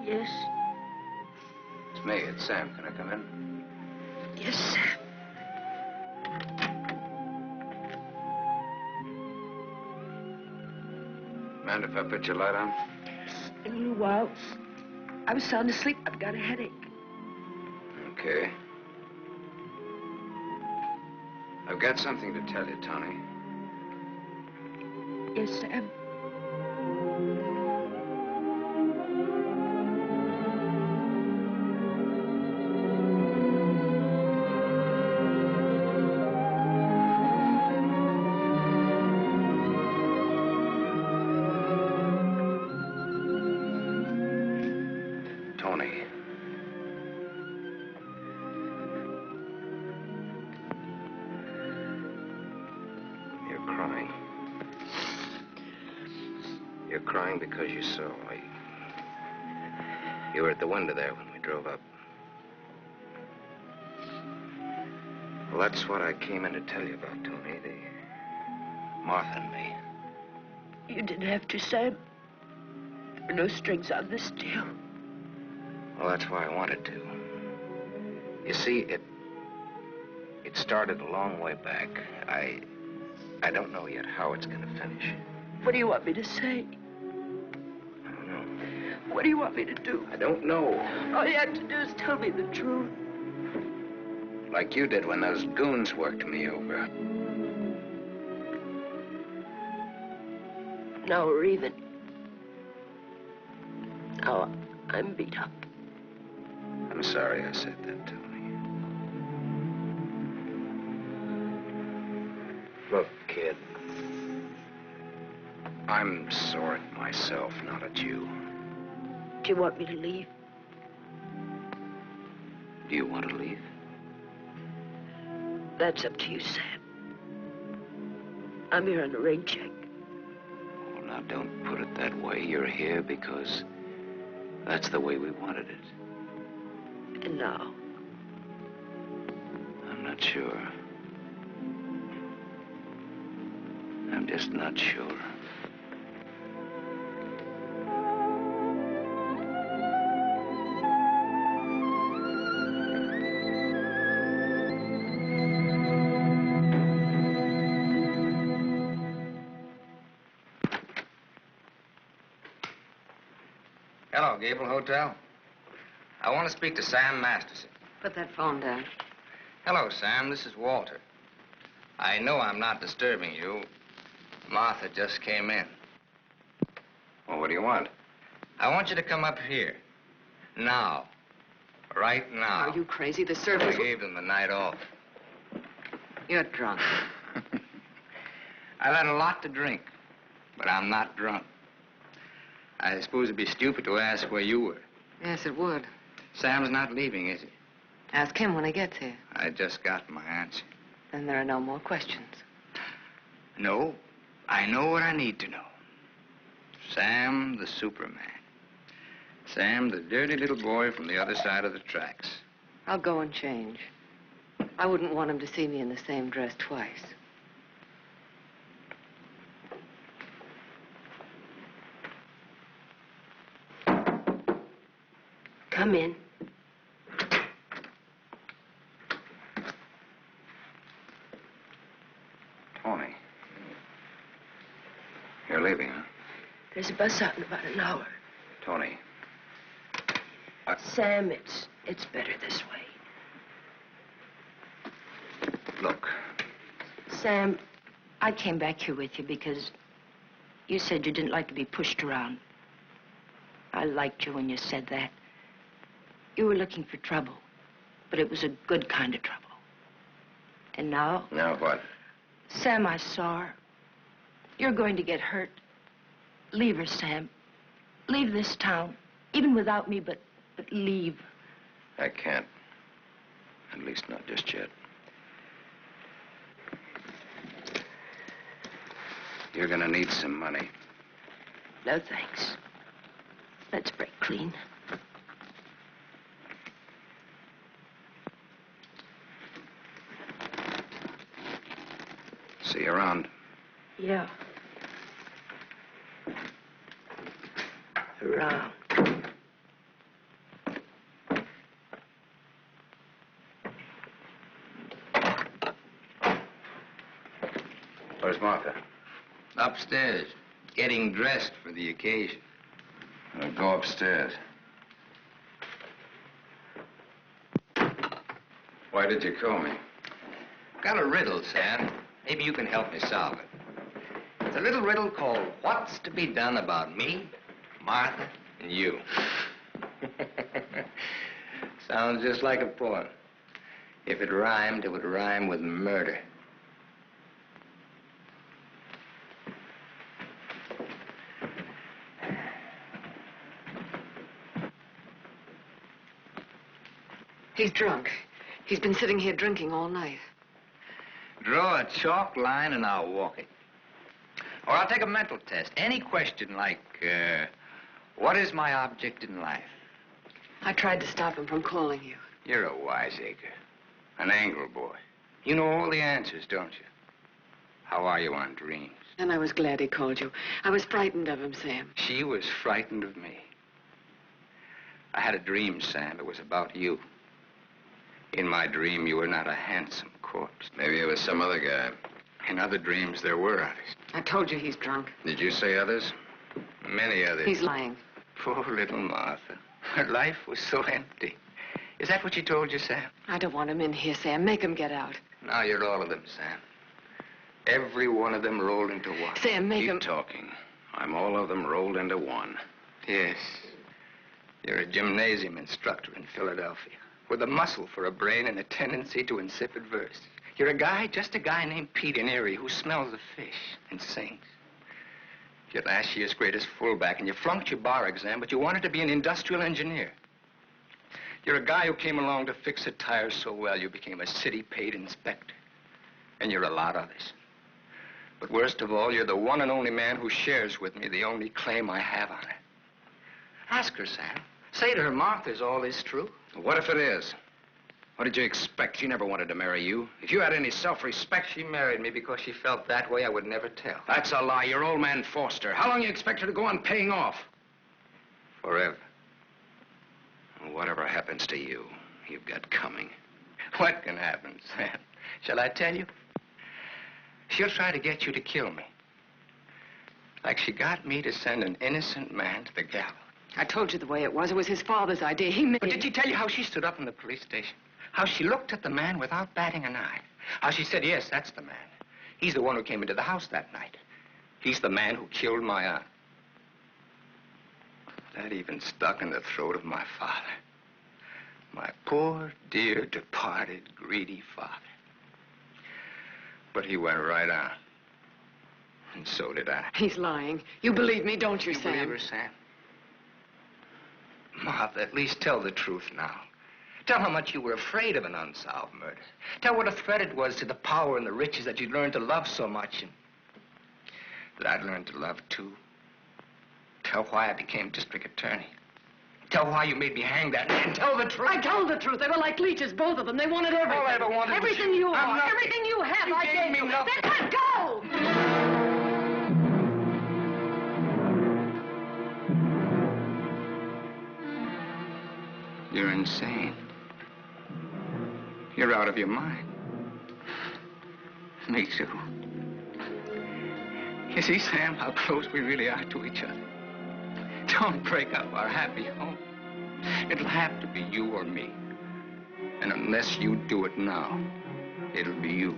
Yes? It's me, it's Sam. Can I come in? Yes, Sam. Mind if I put your light on? In a little while. I was sound asleep. I've got a headache. Okay. I've got something to tell you, Tony. Yes, Sam. Tony. You're crying. You're crying because you saw. You were at the window there when we drove up. Well, that's what I came in to tell you about, Tony. Martha and me. You didn't have to, Sam. There were no strings on this deal. Well, that's why I wanted to. You see, it started a long way back. I don't know yet how it's gonna finish. What do you want me to say? I don't know. What do you want me to do? I don't know. All you have to do is tell me the truth. Like you did when those goons worked me over. Now we're even. Now I'm beat up. I'm sorry I said that, Tony. Look, kid. I'm sore at myself, not at you. Do you want me to leave? Do you want to leave? That's up to you, Sam. I'm here on a rain check. Well, now, don't put it that way. You're here because That's the way we wanted it. And now? I'm not sure. I'm just not sure. Hello, Gable Hotel. I want to speak to Sam Masterson. Put that phone down. Hello, Sam. This is Walter. I know I'm not disturbing you. Martha just came in. Well, what do you want? I want you to come up here. Now. Right now. Are you crazy? The I servers... gave them the night off. You're drunk. I've had a lot to drink, but I'm not drunk. I suppose it'd be stupid to ask where you were. Yes, it would. Sam's not leaving, is he? Ask him when he gets here. I just got my answer. Then there are no more questions. No, I know what I need to know. Sam the Superman. Sam the dirty little boy from the other side of the tracks. I'll go and change. I wouldn't want him to see me in the same dress twice. Come in. Tony. You're leaving, huh? There's a bus out in about an hour. Tony. Sam, it's better this way. Look. Sam, I came back here with you because you said you didn't like to be pushed around. I liked you when you said that. You were looking for trouble, but it was a good kind of trouble. And now? Now what? Sam, I saw her. You're going to get hurt. Leave her, Sam. Leave this town, even without me, but leave. I can't. At least not just yet. You're gonna need some money. No, thanks. Let's break clean. See you around. Yeah. Around. Where's Martha? Upstairs, getting dressed for the occasion. Go upstairs. Why did you call me? Got a riddle, Sam. Maybe you can help me solve it. It's a little riddle called What's to Be Done About Me, Martha, and You. Sounds just like a poem. If it rhymed, it would rhyme with murder. He's drunk. He's been sitting here drinking all night. Draw a chalk line and I'll walk it. Or I'll take a mental test. Any question like, what is my object in life? I tried to stop him from calling you. You're a wiseacre. An angle boy. You know all the answers, don't you? How are you on dreams? And I was glad he called you. I was frightened of him, Sam. She was frightened of me. I had a dream, Sam. It was about you. In my dream, you were not a handsome corpse. Maybe it was some other guy. In other dreams, there were others. I told you he's drunk. Did you say others? Many others. He's lying. Poor little Martha. Her life was so empty. Is that what she told you, Sam? I don't want him in here, Sam. Make him get out. Now you're all of them, Sam. Every one of them rolled into one. Sam, make him... Keep talking. I'm all of them rolled into one. Yes. You're a gymnasium instructor in Philadelphia with a muscle for a brain and a tendency to insipid verse. You're a guy, just a guy named Pete in Erie who smells the fish and sings. You're last year's greatest fullback and you flunked your bar exam, but you wanted to be an industrial engineer. You're a guy who came along to fix a tire so well you became a city-paid inspector. And you're a lot of others. But worst of all, you're the one and only man who shares with me the only claim I have on her. Ask her, Sam. Say to her, Martha, is all this true? What if it is? What did you expect? She never wanted to marry you. If you had any self-respect... She married me because she felt that way. I would never tell. That's a lie. Your old man forced her. How long you expect her to go on paying off? Forever. Whatever happens to you, you've got coming. What can happen, Sam? Shall I tell you? She'll try to get you to kill me. Like she got me to send an innocent man to the gallows. I told you the way it was. It was his father's idea. He made... But did she tell you how she stood up in the police station? How she looked at the man without batting an eye? How she said, yes, that's the man. He's the one who came into the house that night. He's the man who killed my aunt. That even stuck in the throat of my father. My poor, dear, departed, greedy father. But he went right on. And so did I. He's lying. You believe me, don't you, Sam? Believe her, Sam? Martha, at least tell the truth now. Tell how much you were afraid of an unsolved murder. Tell what a threat it was to the power and the riches that you'd learned to love so much and that I'd learned to love, too. Tell why I became district attorney. Tell why you made me hang that man. Tell the truth. I told the truth. They were like leeches, both of them. They wanted everything. All I ever wanted everything was you I'm are. nothing. Everything you have, You I gave gave me you. nothing. Then let go! You're insane. You're out of your mind. Me too. You see, Sam, how close we really are to each other. Don't break up our happy home. It'll have to be you or me. And unless you do it now, it'll be you.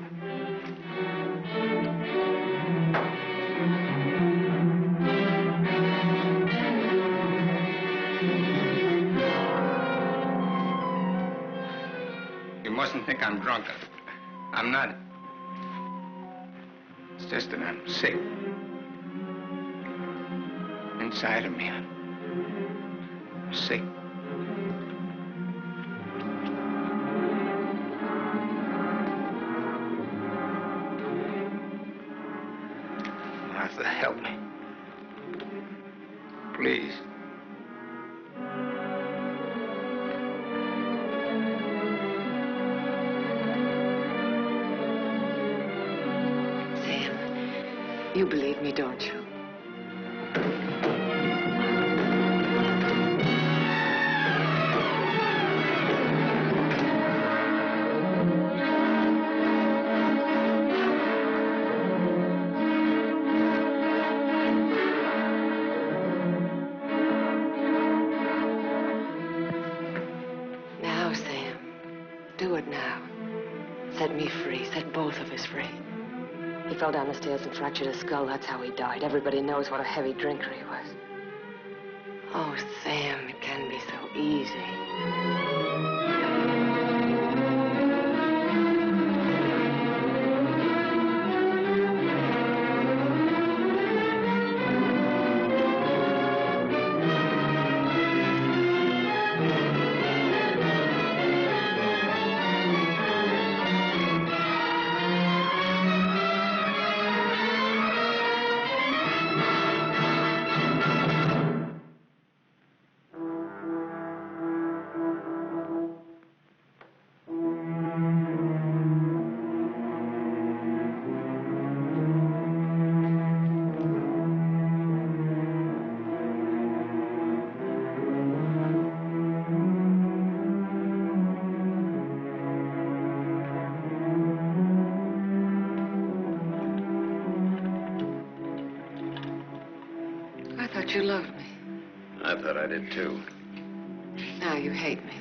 You mustn't think I'm drunk. I'm not. It's just that I'm sick. Inside of me, I'm sick. Martha, help me. Please. Sam, you believe me, don't you? Do it now. Set me free. Set both of us free. He fell down the stairs and fractured his skull. That's how he died. Everybody knows what a heavy drinker he was. Oh, Sam, it can be so easy. You loved me. I thought I did, too. Now you hate me.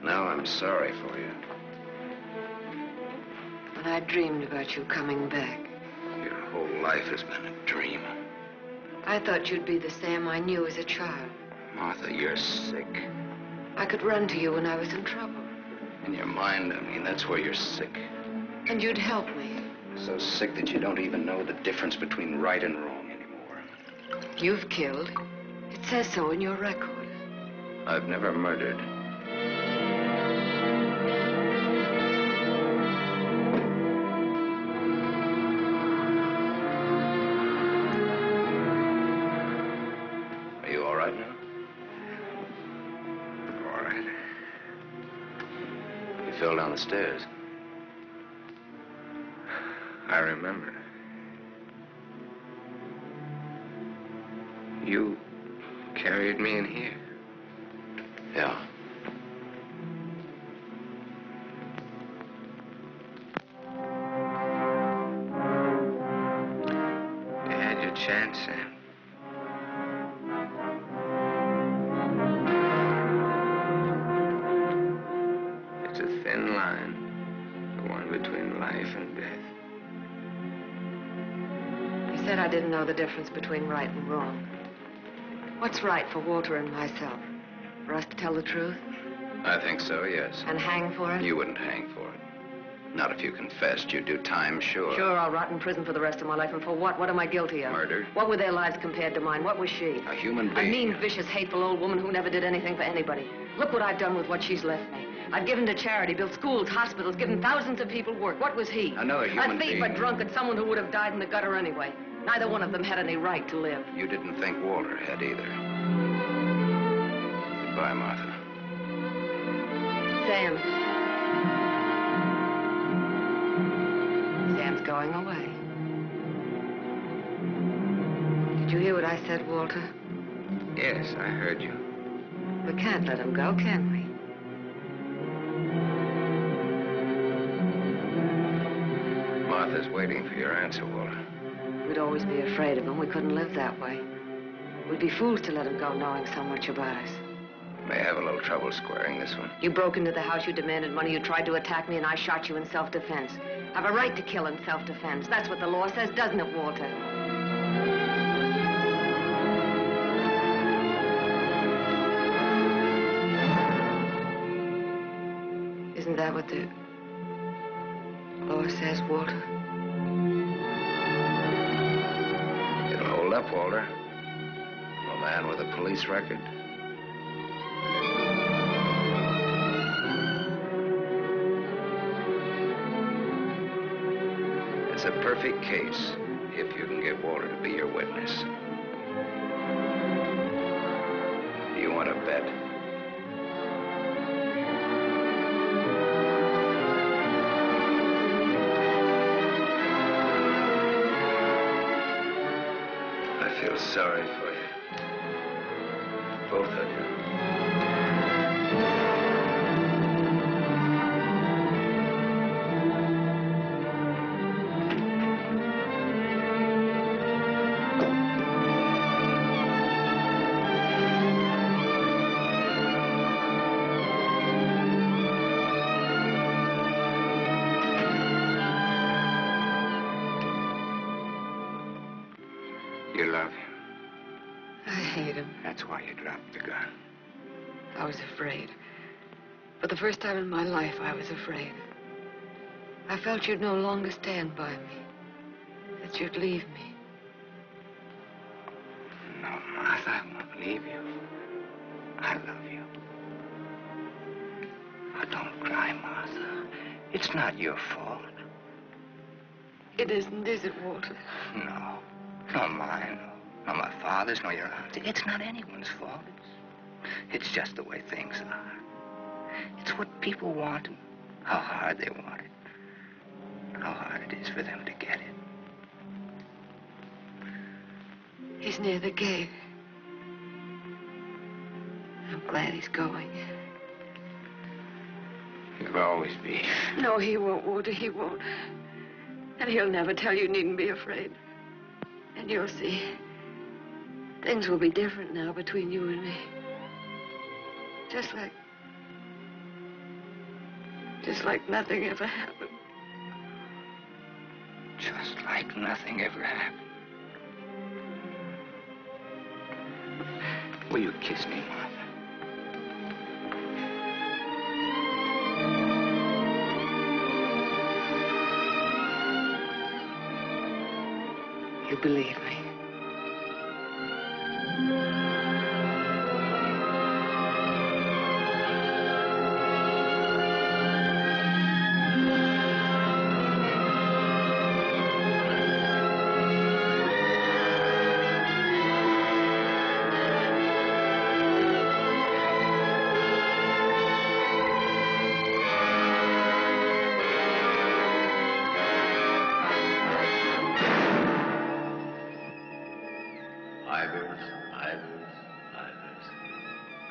Now I'm sorry for you. When I dreamed about you coming back. Your whole life has been a dream. I thought you'd be the Sam I knew as a child. Martha, you're sick. I could run to you when I was in trouble. In your mind, I mean, that's where you're sick. And you'd help me. So sick that you don't even know the difference between right and wrong. You've killed. It says so in your record. I've never murdered. Are you all right now? right. You fell down the stairs. I remember. You carried me in here. Yeah. You had your chance, Sam. It's a thin line, the one between life and death. You said I didn't know the difference between right and wrong. What's right for Walter and myself? For us to tell the truth? I think so, yes. And hang for it? You wouldn't hang for it. Not if you confessed. You'd do time, sure. Sure, I'll rot in prison for the rest of my life. And for what? What am I guilty of? Murder. What were their lives compared to mine? What was she? A human A being. mean, vicious, hateful old woman who never did anything for anybody. Look what I've done with what she's left me. I've given to charity, built schools, hospitals, given thousands of people work. What was he? Another human being. A thief, a drunkard, someone who would have died in the gutter anyway. Neither one of them had any right to live. You didn't think Walter had either. Goodbye, Martha. Sam. Sam's going away. Did you hear what I said, Walter? Yes, I heard you. We can't let him go, can we? Martha's waiting for your answer, Walter. We'd always be afraid of him. We couldn't live that way. We'd be fools to let him go knowing so much about us. May have a little trouble squaring this one. You broke into the house, you demanded money, you tried to attack me, and I shot you in self-defense. Have a right to kill in self-defense. That's what the law says, doesn't it, Walter? Isn't that what the law says, Walter? It'll hold up, Walter. A man with a police record. It's a perfect case if you can get Walter to be your witness. Do you want to bet? I feel sorry for you. Both of you. You love him. I hate him. That's why you dropped the gun. I was afraid. For the first time in my life, I was afraid. I felt you'd no longer stand by me. That you'd leave me. No, Martha, I won't leave you. I love you. Oh, don't cry, Martha. It's not your fault. It isn't, is it, Walter? No. Not mine. Nor my father's, nor your aunt's. It's not anyone's fault. It's just the way things are. It's what people want and how hard they want it. How hard it is for them to get it. He's near the gate. I'm glad he's going. You'll always be. No, he won't, Walter, he won't. And he'll never tell you needn't be afraid. And you'll see. Things will be different now between you and me. Just like nothing ever happened. Just like nothing ever happened. Will you kiss me, Martha? You believe me.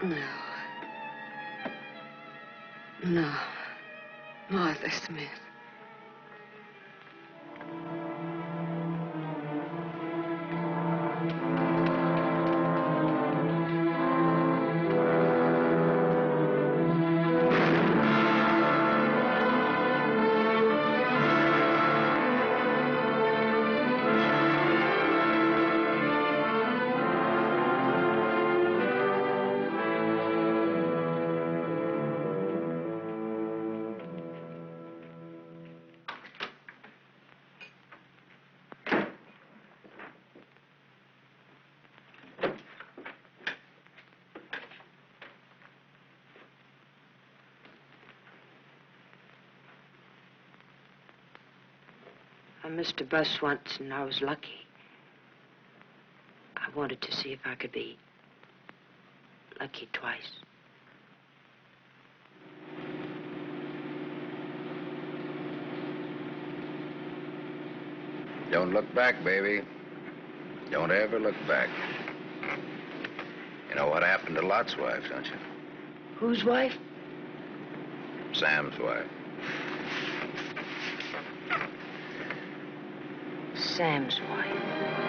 No. No. Martha Smith. I missed a bus once, and I was lucky. I wanted to see if I could be lucky twice. Don't look back, baby. Don't ever look back. You know what happened to Lot's wife, don't you? Whose wife? Sam's wife. Sam's wife.